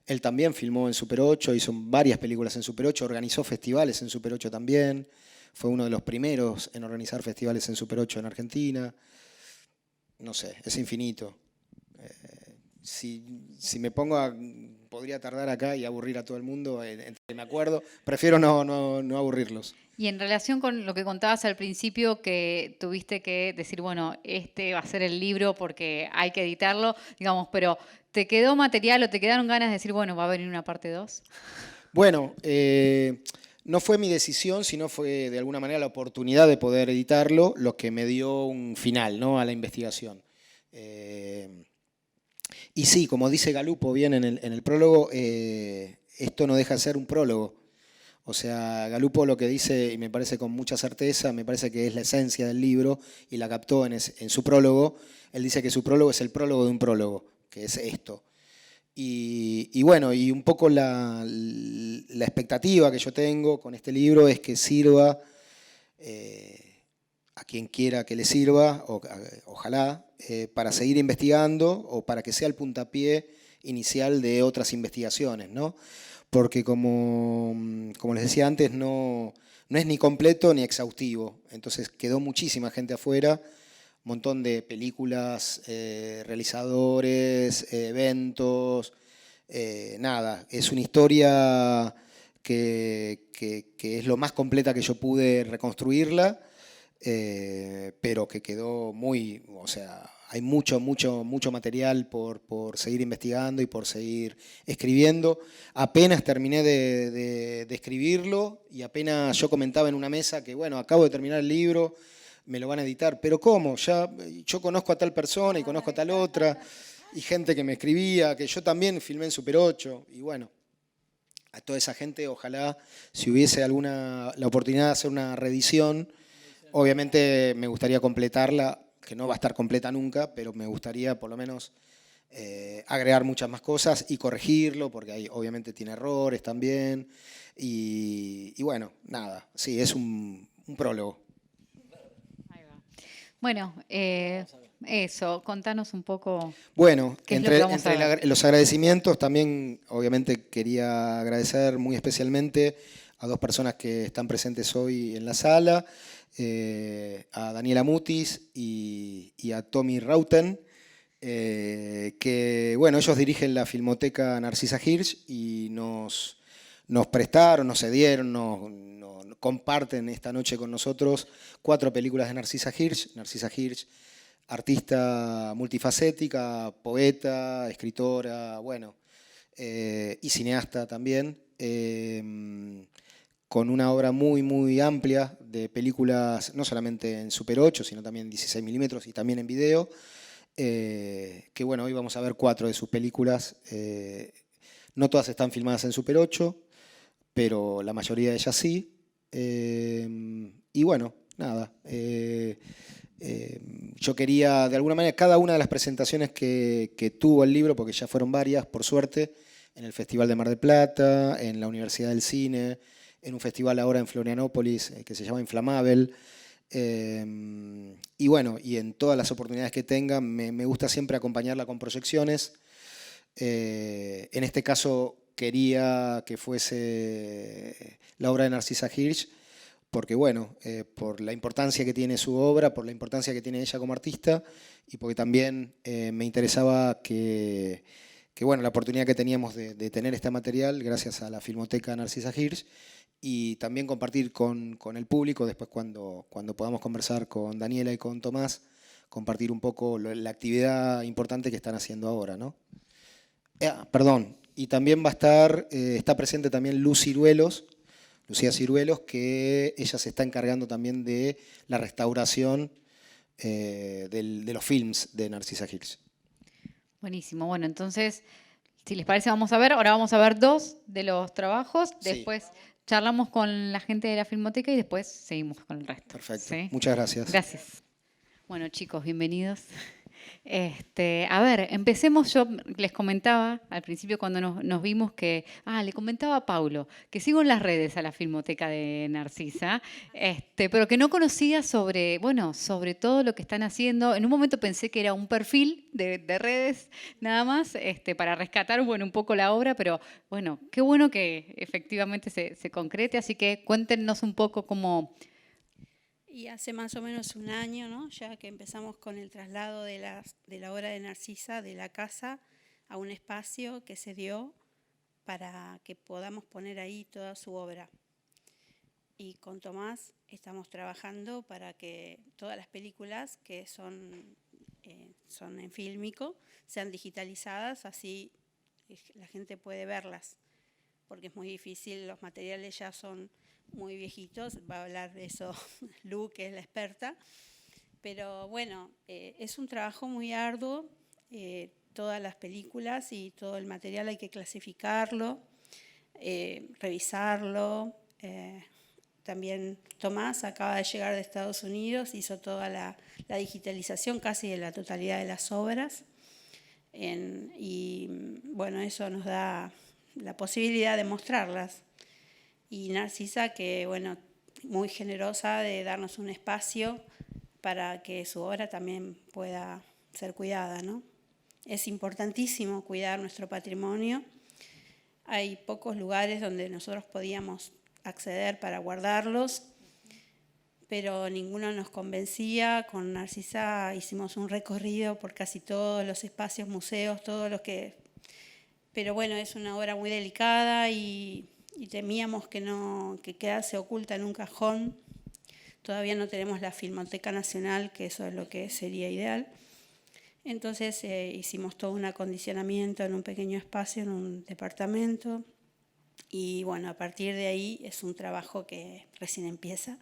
Él también filmó en Super 8, hizo varias películas en Super 8, organizó festivales en Super 8 también. Fue uno de los primeros en organizar festivales en Super 8 en Argentina. No sé, es infinito. si me pongo podría tardar acá y aburrir a todo el mundo, entre me acuerdo. Prefiero no aburrirlos. Y en relación con lo que contabas al principio, que tuviste que decir, bueno, este va a ser el libro porque hay que editarlo, digamos, pero ¿te quedó material o te quedaron ganas de decir, bueno, va a venir una parte 2? Bueno, no fue mi decisión, sino fue de alguna manera la oportunidad de poder editarlo, lo que me dio un final, ¿no?, a la investigación. Y sí, como dice Galupo bien en el prólogo, esto no deja de ser un prólogo. O sea, Galupo lo que dice, y me parece con mucha certeza, me parece que es la esencia del libro, y la captó en su prólogo. Él dice que su prólogo es el prólogo de un prólogo, que es esto. Y bueno, y un poco la expectativa que yo tengo con este libro es que sirva a quien quiera que le sirva, ojalá, para seguir investigando o para que sea el puntapié inicial de otras investigaciones, ¿no? Porque como les decía antes, no es ni completo ni exhaustivo. Entonces quedó muchísima gente afuera, un montón de películas, realizadores, eventos, nada. Es una historia que es lo más completa que yo pude reconstruirla, pero que quedó muy, o sea, hay mucho material por seguir investigando y por seguir escribiendo. Apenas terminé de escribirlo y apenas yo comentaba en una mesa que, bueno, acabo de terminar el libro, me lo van a editar, pero ¿cómo? Ya yo conozco a tal persona y conozco a tal otra, y gente que me escribía, que yo también filmé en Super 8, y bueno, a toda esa gente, ojalá, si hubiese la oportunidad de hacer una reedición, obviamente me gustaría completarla, que no va a estar completa nunca, pero me gustaría por lo menos agregar muchas más cosas y corregirlo, porque ahí obviamente tiene errores también. Y bueno, nada, sí, es un prólogo. Ahí va. Bueno, eso, contanos un poco. Bueno, ¿Qué es lo que entre vamos a ver? los agradecimientos también, obviamente quería agradecer muy especialmente a dos personas que están presentes hoy en la sala, a Daniela Mutis y a Tommy Rauten, que bueno, ellos dirigen la Filmoteca Narcisa Hirsch y nos prestaron, nos cedieron, nos comparten esta noche con nosotros 4 películas de Narcisa Hirsch. Narcisa Hirsch, artista multifacética, poeta, escritora, bueno, y cineasta también, con una obra muy amplia de películas, no solamente en Super 8, sino también en 16 milímetros y también en video, que bueno, hoy vamos a ver 4 de sus películas. No todas están filmadas en Super 8, pero la mayoría de ellas sí. Y bueno, nada. Yo quería, de alguna manera, cada una de las presentaciones que tuvo el libro, porque ya fueron varias, por suerte, en el Festival de Mar del Plata, en la Universidad del Cine, en un festival ahora en Florianópolis que se llama Inflamabel. Y bueno, y en todas las oportunidades que tenga, me gusta siempre acompañarla con proyecciones. En este caso quería que fuese la obra de Narcisa Hirsch, porque bueno, por la importancia que tiene su obra, por la importancia que tiene ella como artista, y porque también me interesaba que bueno, la oportunidad que teníamos de tener este material gracias a la Filmoteca Narcisa Hirsch, y también compartir con el público, después cuando podamos conversar con Daniela y con Tomás, compartir un poco la actividad importante que están haciendo ahora, ¿no? Perdón, y también va a estar, está presente también Lucía Ciruelos, que ella se está encargando también de la restauración de los films de Narcisa Hirsch. Buenísimo. Bueno, entonces, si les parece, ahora vamos a ver 2 de los trabajos, Sí. después charlamos con la gente de la Filmoteca y después seguimos con el resto. Perfecto, ¿Sí? muchas gracias. Gracias. Bueno, chicos, bienvenidos. A ver, empecemos. Yo les comentaba al principio cuando nos vimos que, le comentaba a Paulo que sigo en las redes a la Filmoteca de Narcisa, pero que no conocía sobre todo lo que están haciendo. En un momento pensé que era un perfil de redes nada más, para rescatar, un poco la obra, pero bueno, qué bueno que efectivamente se concrete, así que cuéntenos un poco cómo. Y hace más o menos un año, ¿no?, ya que empezamos con el traslado de la obra de Narcisa de la casa a un espacio que se dio para que podamos poner ahí toda su obra. Y con Tomás estamos trabajando para que todas las películas que son en fílmico sean digitalizadas, así la gente puede verlas, porque es muy difícil, los materiales ya son muy viejitos, va a hablar de eso Lu, que es la experta, pero bueno, es un trabajo muy arduo, todas las películas y todo el material hay que clasificarlo, revisarlo. También Tomás acaba de llegar de Estados Unidos, hizo toda la digitalización casi de la totalidad de las obras. Y bueno, eso nos da la posibilidad de mostrarlas. Y Narcisa, que bueno, muy generosa de darnos un espacio para que su obra también pueda ser cuidada, ¿no? Es importantísimo cuidar nuestro patrimonio. Hay pocos lugares donde nosotros podíamos acceder para guardarlos, pero ninguno nos convencía. Con Narcisa hicimos un recorrido por casi todos los espacios, museos, todos los que... Pero bueno, es una obra muy delicada y temíamos que quedase oculta en un cajón. Todavía no tenemos la Filmoteca Nacional, que eso es lo que sería ideal. Entonces hicimos todo un acondicionamiento en un pequeño espacio, en un departamento. Y bueno, a partir de ahí es un trabajo que recién empieza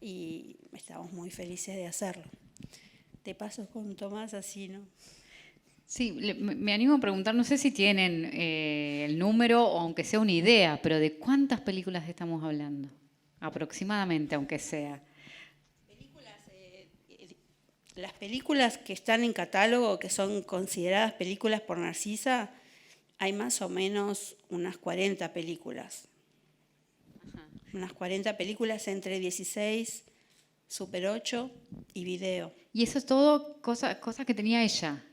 y estamos muy felices de hacerlo. Te paso con Tomás, así, ¿no? Sí, me animo a preguntar, no sé si tienen el número o aunque sea una idea, pero ¿de cuántas películas estamos hablando? Aproximadamente, aunque sea. Las películas que están en catálogo, que son consideradas películas por Narcisa, hay más o menos unas 40 películas. Ajá. Unas 40 películas entre 16, Super 8 y video. Y eso es todo cosas que tenía ella,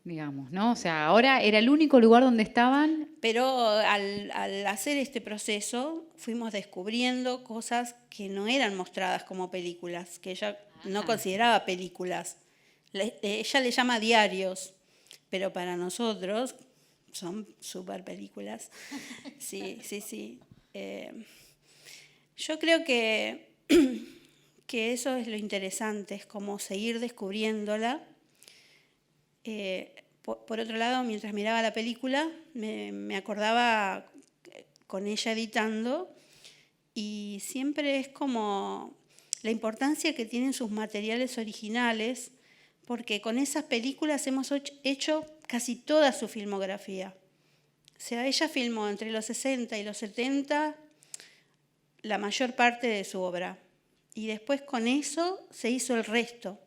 digamos, ¿no? O sea, ahora era el único lugar donde estaban. Pero al hacer este proceso fuimos descubriendo cosas que no eran mostradas como películas, que ella no consideraba películas. Ella le llama diarios, pero para nosotros son súper películas. Sí, sí, sí. Yo creo que eso es lo interesante, es como seguir descubriéndola. Por otro lado, mientras miraba la película, me acordaba con ella editando y siempre es como la importancia que tienen sus materiales originales, porque con esas películas hemos hecho casi toda su filmografía. O sea, ella filmó entre los 60 y los 70 la mayor parte de su obra. Y después con eso se hizo el resto.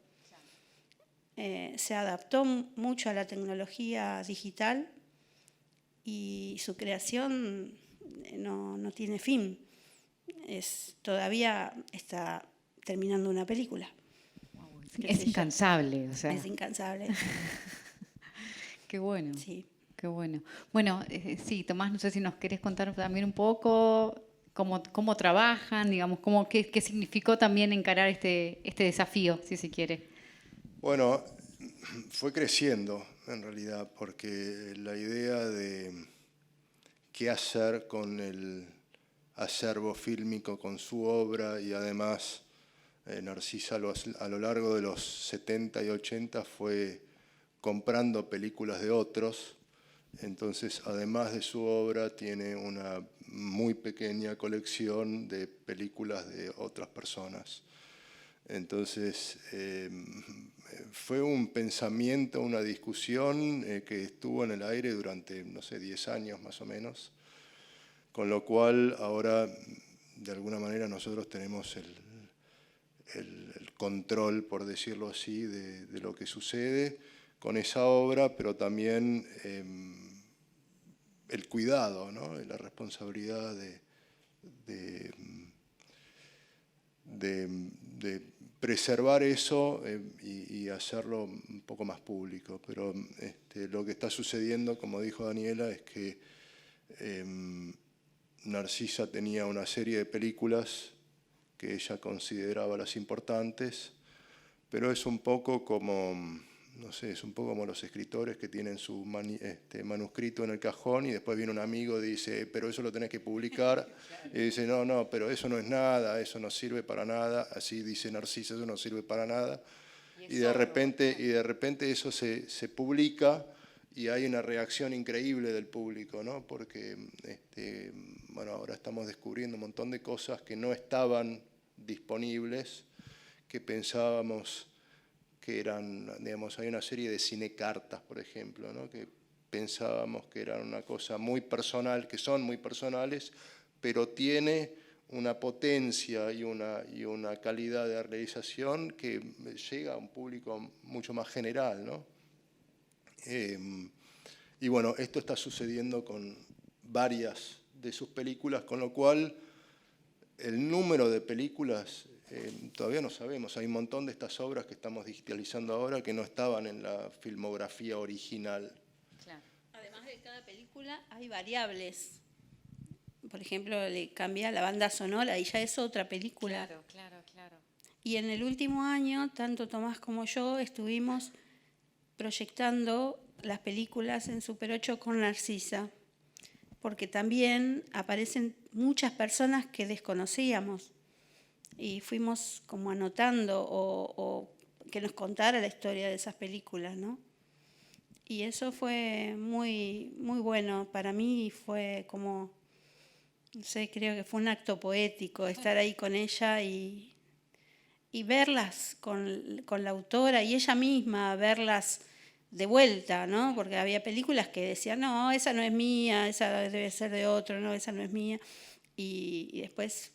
Se adaptó mucho a la tecnología digital y su creación no tiene fin. Todavía está terminando una película. Es incansable, o sea. Es incansable. Qué bueno. Sí. Qué bueno. Bueno, sí, Tomás, no sé si nos querés contar también un poco cómo trabajan, digamos, qué significó también encarar este desafío, si se quiere. Bueno, fue creciendo en realidad, porque la idea de qué hacer con el acervo fílmico, con su obra, y además Narcisa a lo largo de los 70 y 80 fue comprando películas de otros. Entonces, además de su obra, tiene una muy pequeña colección de películas de otras personas. Entonces, fue un pensamiento, una discusión que estuvo en el aire durante, no sé, 10 años más o menos, con lo cual ahora, de alguna manera, nosotros tenemos el control, por decirlo así, de lo que sucede con esa obra, pero también el cuidado, ¿no? La responsabilidad de preservar eso y hacerlo un poco más público. Pero lo que está sucediendo, como dijo Daniela, es que Narcisa tenía una serie de películas que ella consideraba las importantes, pero es un poco como, no sé, es un poco como los escritores que tienen su manuscrito en el cajón y después viene un amigo y dice, pero eso lo tenés que publicar. Y dice, no, pero eso no es nada, eso no sirve para nada. Así dice Narcisa, eso no sirve para nada. Y de repente eso se publica y hay una reacción increíble del público, ¿no? Porque bueno, ahora estamos descubriendo un montón de cosas que no estaban disponibles, que pensábamos que eran, digamos, hay una serie de cinecartas, por ejemplo, ¿no? Que pensábamos que eran una cosa muy personal, que son muy personales, pero tiene una potencia y una calidad de realización que llega a un público mucho más general, ¿no? Y bueno, esto está sucediendo con varias de sus películas, con lo cual el número de películas todavía no sabemos. Hay un montón de estas obras que estamos digitalizando ahora que no estaban en la filmografía original. Claro. Además de cada película hay variables. Por ejemplo, le cambia la banda sonora y ya es otra película. Claro. Y en el último año, tanto Tomás como yo estuvimos proyectando las películas en Super 8 con Narcisa, porque también aparecen muchas personas que desconocíamos y fuimos como anotando o que nos contara la historia de esas películas, ¿no? Y eso fue muy, muy bueno. Para mí fue como, no sé, creo que fue un acto poético estar ahí con ella y verlas con la autora y ella misma, verlas de vuelta, ¿no? Porque había películas que decían, no, esa no es mía, esa debe ser de otro, no, esa no es mía. Y después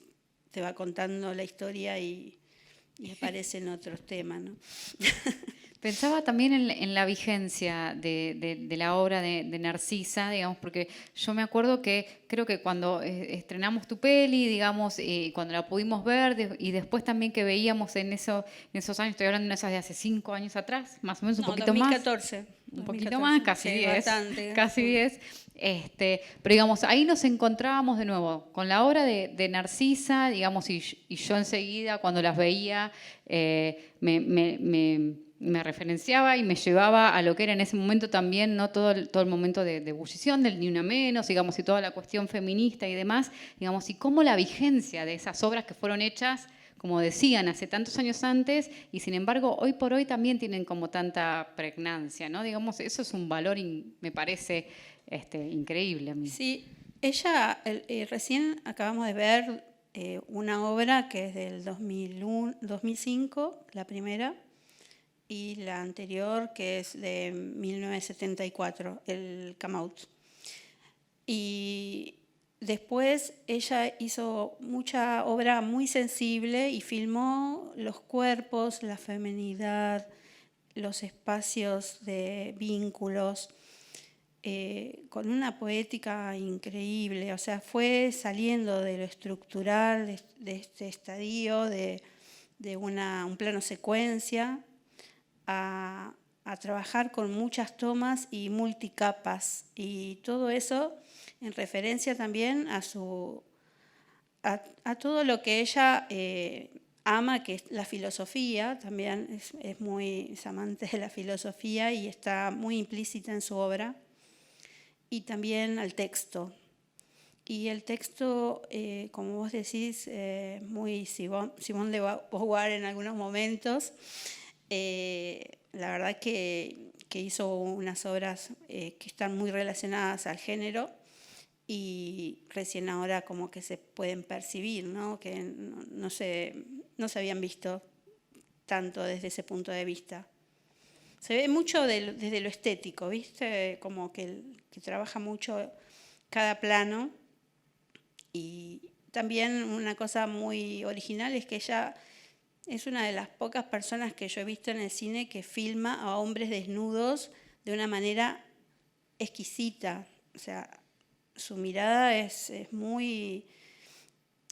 te va contando la historia y aparecen otros temas, ¿no? Pensaba también en la vigencia de la obra de Narcisa, digamos, porque yo me acuerdo que creo que cuando estrenamos tu peli, digamos, cuando la pudimos ver, y después también que veíamos en esos años, estoy hablando de esas de hace 5 años atrás, más o menos, un poquito 2014, más. Un poquito 2014, más, casi sí, 10. bastante. Casi 10. Pero digamos, ahí nos encontrábamos de nuevo con la obra de Narcisa, digamos, y yo enseguida cuando las veía me referenciaba y me llevaba a lo que era en ese momento también, ¿no? todo el momento de ebullición del Ni Una Menos, digamos, y toda la cuestión feminista y demás, digamos, y cómo la vigencia de esas obras que fueron hechas, como decían, hace tantos años antes, y sin embargo, hoy por hoy también tienen como tanta pregnancia, ¿no? Digamos, eso es un valor, me parece, increíble a mí. Sí, ella, recién acabamos de ver una obra que es del 2005, la primera, y la anterior que es de 1974, el Come Out. Y después ella hizo mucha obra muy sensible y filmó los cuerpos, la feminidad, los espacios de vínculos, con una poética increíble. O sea, fue saliendo de lo estructural, de este estadio, de un plano secuencia, a trabajar con muchas tomas y multicapas. Y todo eso en referencia también a todo lo que ella ama, que es la filosofía. También es amante de la filosofía y está muy implícita en su obra. Y también al texto. Y el texto, como vos decís, muy Simone de Beauvoir en algunos momentos. La verdad que hizo unas obras que están muy relacionadas al género y recién ahora como que se pueden percibir, ¿no? Que no se habían visto tanto desde ese punto de vista. Se ve mucho desde lo estético, ¿viste? Como que trabaja mucho cada plano. Y también una cosa muy original es que ella es una de las pocas personas que yo he visto en el cine que filma a hombres desnudos de una manera exquisita. O sea, su mirada es muy,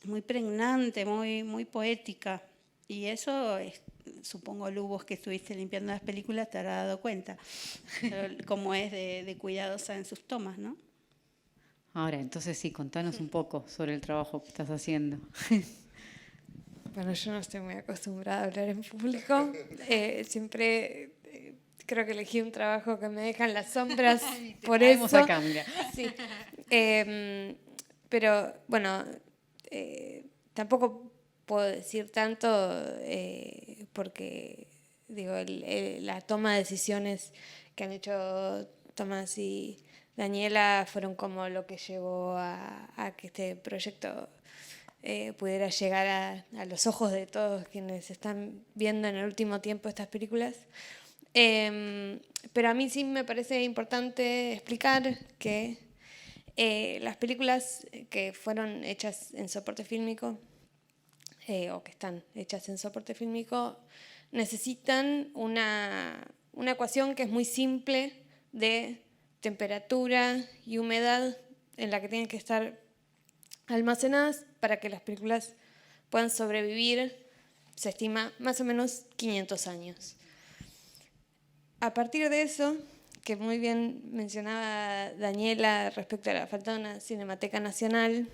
muy pregnante, muy, muy poética. Y eso, supongo, Lu, vos que estuviste limpiando las películas, te habrás dado cuenta cómo es de cuidadosa en sus tomas, ¿no? Ahora, entonces sí, contanos un poco sobre el trabajo que estás haciendo. Bueno, yo no estoy muy acostumbrada a hablar en público. Siempre creo que elegí un trabajo que me deja en las sombras por Traemos eso. acá, mira. Sí. Pero bueno, tampoco puedo decir tanto porque digo, la toma de decisiones que han hecho Tomás y Daniela fueron como lo que llevó a que este proyecto pudiera llegar a los ojos de todos quienes están viendo en el último tiempo estas películas. Pero a mí sí me parece importante explicar que las películas que fueron hechas en soporte fílmico o que están hechas en soporte fílmico necesitan una ecuación que es muy simple de temperatura y humedad en la que tienen que estar almacenadas para que las películas puedan sobrevivir, se estima, más o menos 500 años. A partir de eso, que muy bien mencionaba Daniela respecto a la falta de una Cinemateca Nacional,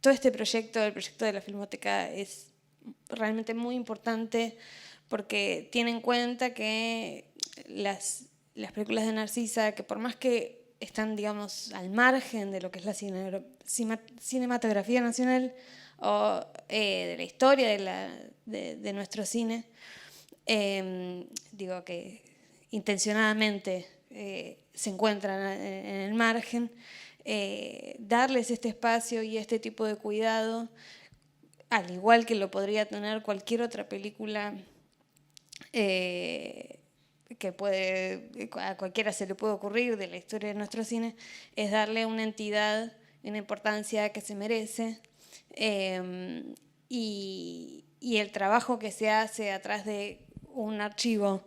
todo este proyecto, el proyecto de la Filmoteca, es realmente muy importante porque tiene en cuenta que las películas de Narcisa, que por más que están, digamos, al margen de lo que es la cinematografía nacional o de la historia de nuestro cine, digo que intencionadamente se encuentran en el margen, darles este espacio y este tipo de cuidado, al igual que lo podría tener cualquier otra película que a cualquiera se le puede ocurrir de la historia de nuestro cine, es darle una entidad, una importancia que se merece, y el trabajo que se hace atrás de un archivo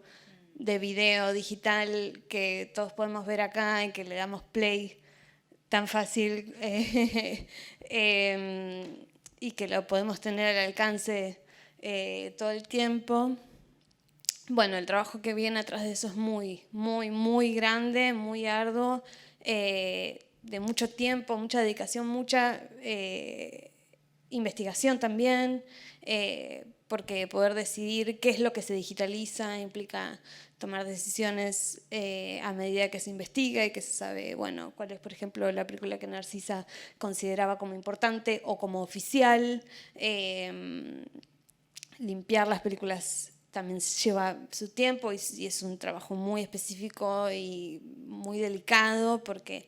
de video digital que todos podemos ver acá y que le damos play tan fácil y que lo podemos tener al alcance todo el tiempo. Bueno, el trabajo que viene atrás de eso es muy, muy, muy grande, muy arduo, de mucho tiempo, mucha dedicación, mucha investigación también, porque poder decidir qué es lo que se digitaliza implica tomar decisiones a medida que se investiga y que se sabe, bueno, cuál es, por ejemplo, la película que Narcisa consideraba como importante o como oficial. Limpiar las películas también lleva su tiempo y es un trabajo muy específico y muy delicado porque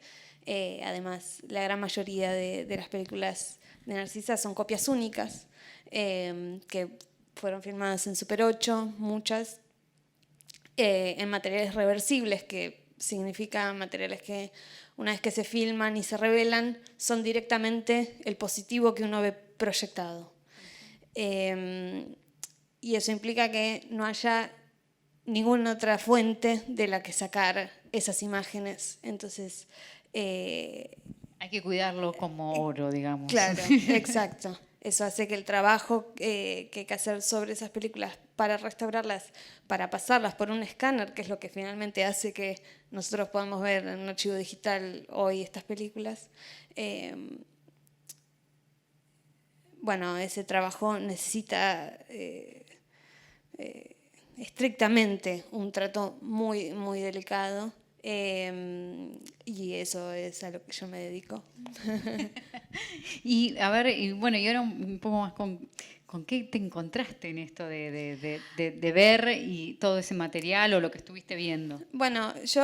además la gran mayoría de las películas de Narcisa son copias únicas que fueron filmadas en Super 8, muchas en materiales reversibles, que significa materiales que una vez que se filman y se revelan son directamente el positivo que uno ve proyectado. Y eso implica que no haya ninguna otra fuente de la que sacar esas imágenes. Entonces, hay que cuidarlo como oro, digamos. claro, exacto. Eso hace que el trabajo que hay que hacer sobre esas películas para restaurarlas, para pasarlas por un escáner, que es lo que finalmente hace que nosotros podamos ver en un archivo digital hoy estas películas, bueno, ese trabajo necesita estrictamente un trato muy, muy delicado, y eso es a lo que yo me dedico. Y a ver, y bueno, y ahora un poco más con qué te encontraste en esto de ver y todo ese material o lo que estuviste viendo. Bueno, yo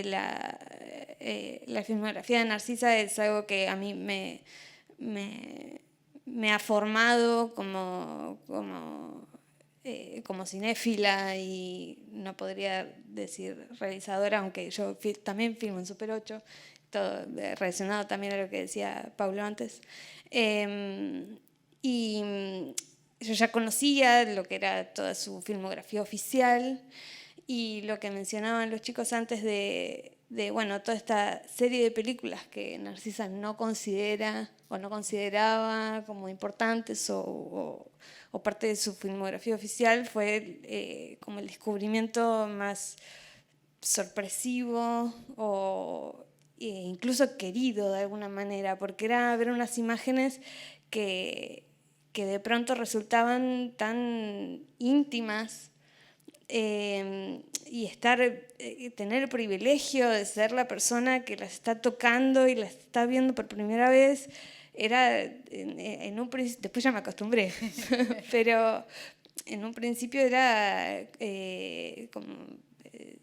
la filmografía de Narcisa es algo que a mí me ha formado como cinéfila y no podría decir realizadora, aunque yo también filmo en Super 8, todo relacionado también a lo que decía Pablo antes. Y yo ya conocía lo que era toda su filmografía oficial y lo que mencionaban los chicos antes de bueno, toda esta serie de películas que Narcisa no considera o no consideraba como importantes o parte de su filmografía oficial fue como el descubrimiento más sorpresivo o incluso querido de alguna manera, porque era ver unas imágenes que de pronto resultaban tan íntimas y tener el privilegio de ser la persona que las está tocando y las está viendo por primera vez, era en un principio, después ya me acostumbré, pero en un principio era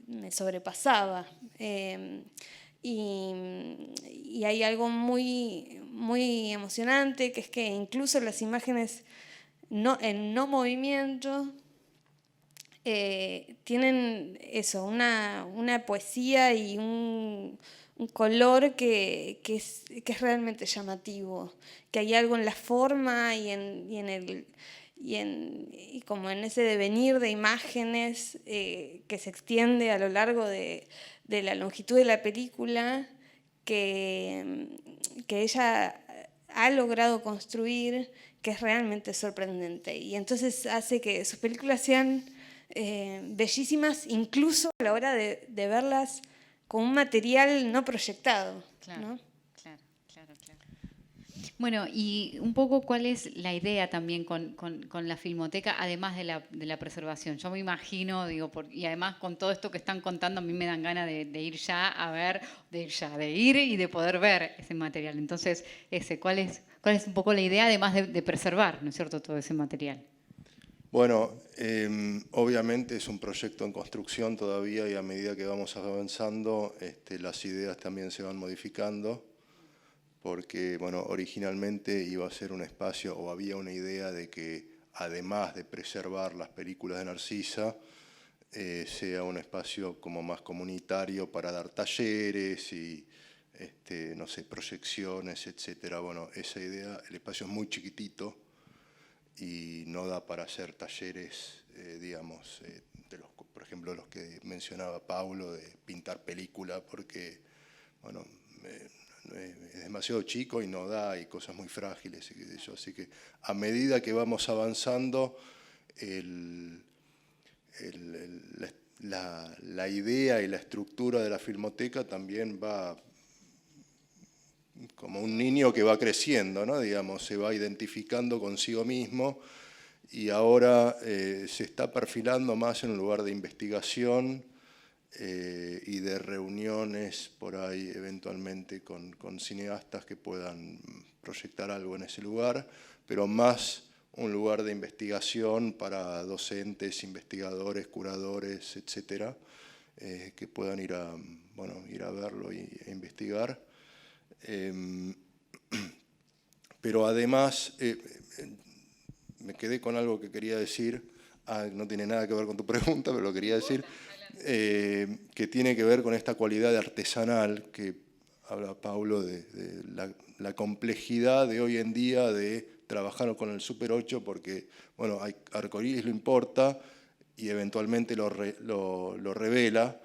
me sobrepasaba. Y hay algo muy, muy emocionante, que es que incluso las imágenes en no movimiento tienen eso, una poesía y un color que es realmente llamativo, que hay algo en la forma y como en ese devenir de imágenes que se extiende a lo largo de la longitud de la película, que ella ha logrado construir, que es realmente sorprendente. Y entonces hace que sus películas sean bellísimas, incluso a la hora de verlas con un material no proyectado. Claro, ¿no? claro. Bueno, y un poco cuál es la idea también con la Filmoteca, además de la preservación. Yo me imagino, y además con todo esto que están contando, a mí me dan ganas de ir ya a ver, de ir y de poder ver ese material. Entonces, ¿cuál es un poco la idea, además de preservar, ¿no es cierto?, todo ese material? Bueno, obviamente es un proyecto en construcción todavía y a medida que vamos avanzando, las ideas también se van modificando, porque bueno, originalmente iba a ser un espacio, o había una idea de que además de preservar las películas de Narcisa, sea un espacio como más comunitario para dar talleres y no sé, proyecciones, etcétera. Bueno, esa idea, el espacio es muy chiquitito y no da para hacer talleres, digamos, por ejemplo, los que mencionaba Paulo, de pintar película, porque, bueno, es demasiado chico y no da, y cosas muy frágiles, y qué sé yo. Así que a medida que vamos avanzando, la idea y la estructura de la Filmoteca también va como un niño que va creciendo, ¿no? Digamos, se va identificando consigo mismo y ahora se está perfilando más en un lugar de investigación y de reuniones por ahí eventualmente con cineastas que puedan proyectar algo en ese lugar, pero más un lugar de investigación para docentes, investigadores, curadores, etcétera, que puedan ir a verlo e investigar. Pero además, me quedé con algo que quería decir, no tiene nada que ver con tu pregunta, pero lo quería decir, que tiene que ver con esta cualidad artesanal que habla Paulo, de la complejidad de hoy en día de trabajar con el Super 8, porque bueno, Arcoiris lo importa y eventualmente lo revela,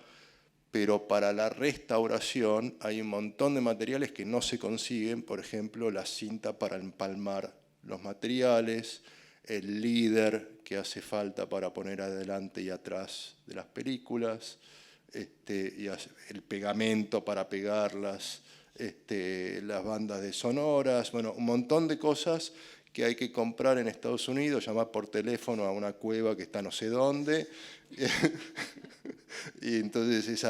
pero para la restauración hay un montón de materiales que no se consiguen, por ejemplo, la cinta para empalmar los materiales, el líder que hace falta para poner adelante y atrás de las películas, y el pegamento para pegarlas, las bandas de sonoras, bueno, un montón de cosas que hay que comprar en Estados Unidos, llamar por teléfono a una cueva que está no sé dónde, y entonces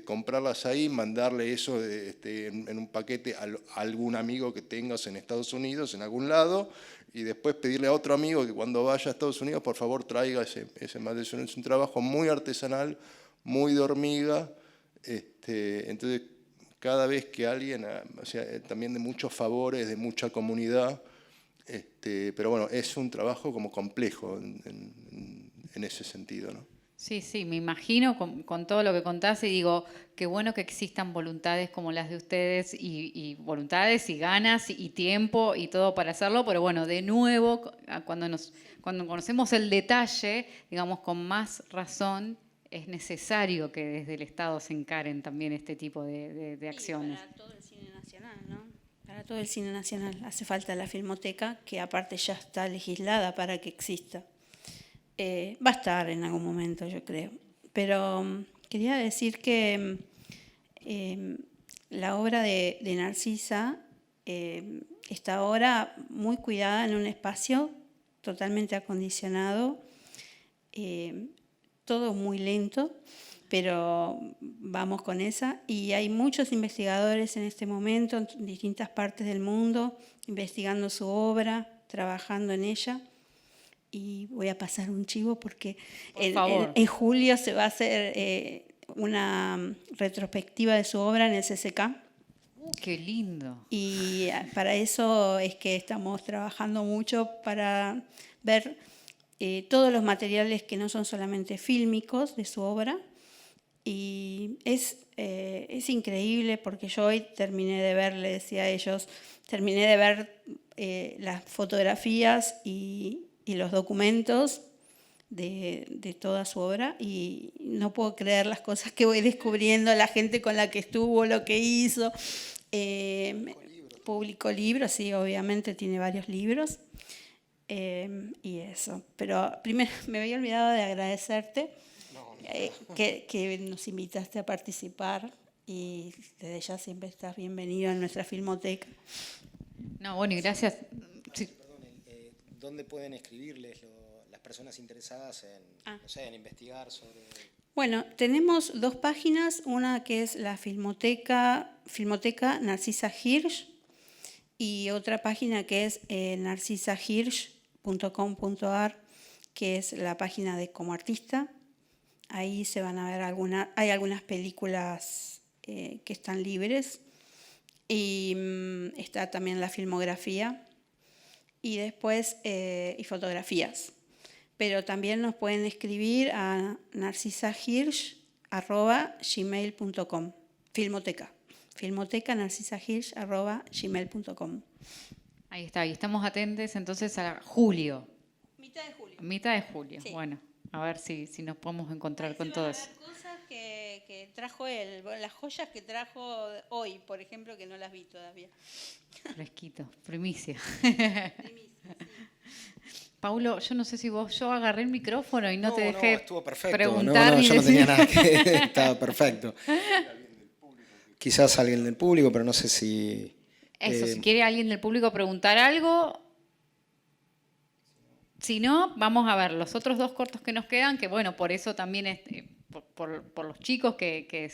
comprarlas ahí, mandarle eso en un paquete a algún amigo que tengas en Estados Unidos, en algún lado, y después pedirle a otro amigo que cuando vaya a Estados Unidos, por favor, traiga ese material. Es un trabajo muy artesanal, muy de hormiga. Entonces, cada vez que alguien, o sea, también de muchos favores, de mucha comunidad, pero bueno, es un trabajo como complejo en ese sentido, ¿no? Sí, me imagino con todo lo que contás y digo, qué bueno que existan voluntades como las de ustedes y voluntades y ganas y tiempo y todo para hacerlo, pero bueno, de nuevo, cuando conocemos el detalle, digamos, con más razón, es necesario que desde el Estado se encaren también este tipo de acciones. Para todo el cine nacional, ¿no? Para todo el cine nacional hace falta la Filmoteca, que aparte ya está legislada para que exista. Va a estar en algún momento, yo creo. Pero quería decir que la obra de Narcisa está ahora muy cuidada en un espacio totalmente acondicionado, todo muy lento, pero vamos con esa. Y hay muchos investigadores en este momento en distintas partes del mundo investigando su obra, trabajando en ella. Y voy a pasar un chivo porque en julio se va a hacer una retrospectiva de su obra en el CCK. ¡Qué lindo! Y para eso es que estamos trabajando mucho para ver todos los materiales que no son solamente fílmicos de su obra. Y es increíble porque yo hoy terminé de ver, le decía a ellos, terminé de ver las fotografías y los documentos de toda su obra y no puedo creer las cosas que voy descubriendo, la gente con la que estuvo, lo que hizo. Publicó libros, sí, obviamente tiene varios libros. Y eso. Pero primero me había olvidado de agradecerte que nos invitaste a participar y desde ya siempre estás bienvenido en nuestra Filmoteca. No, bueno, y gracias. Sí. ¿Dónde pueden escribirles las personas interesadas en investigar sobre...? Bueno, tenemos dos páginas, una que es la Filmoteca Narcisa Hirsch y otra página que es narcisahirsch.com.ar, que es la página de Como Artista. Ahí se van a ver hay algunas películas que están libres y está también la filmografía y después y fotografías. Pero también nos pueden escribir a narcisahirsch@gmail.com. Filmoteca narcisahirsch@gmail.com. Ahí está, y estamos atentos entonces a julio. Mitad de julio. Mitad de julio, Sí. Bueno, a ver si nos podemos encontrar con todo eso. Cosas que trajo él, las joyas que trajo hoy, por ejemplo, que no las vi todavía. Fresquito, primicia. Paulo, yo no sé si yo agarré el micrófono y no te dejé estuvo perfecto. preguntar ni yo no decir. tenía nada que... Estaba perfecto. Quizás alguien del público, pero no sé si... Eso, si quiere alguien del público preguntar algo. Si no, vamos a ver los otros dos cortos que nos quedan, que bueno, por eso también por los chicos que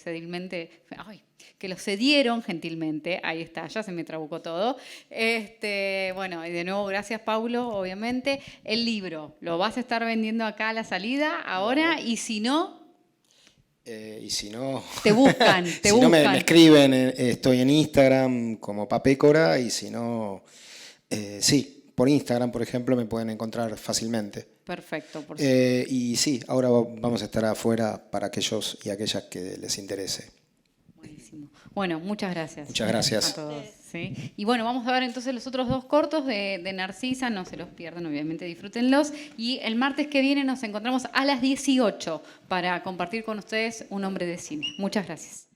los cedieron gentilmente. Ahí está, ya se me trabucó todo. Bueno, y de nuevo, gracias, Paulo, obviamente. El libro, ¿lo vas a estar vendiendo acá a la salida ahora? No. Y si no... y si no... Te buscan, te buscan. No me escriben, estoy en Instagram como Papécora, y si no, sí. Por Instagram, por ejemplo, me pueden encontrar fácilmente. Perfecto. Y sí, ahora vamos a estar afuera para aquellos y aquellas que les interese. Buenísimo. Bueno, muchas gracias. Muchas gracias. A todos. ¿Sí? Y bueno, vamos a ver entonces los otros dos cortos de Narcisa. No se los pierdan, obviamente, disfrútenlos. Y el martes que viene nos encontramos a las 18 para compartir con ustedes Un Hombre de Cine. Muchas gracias.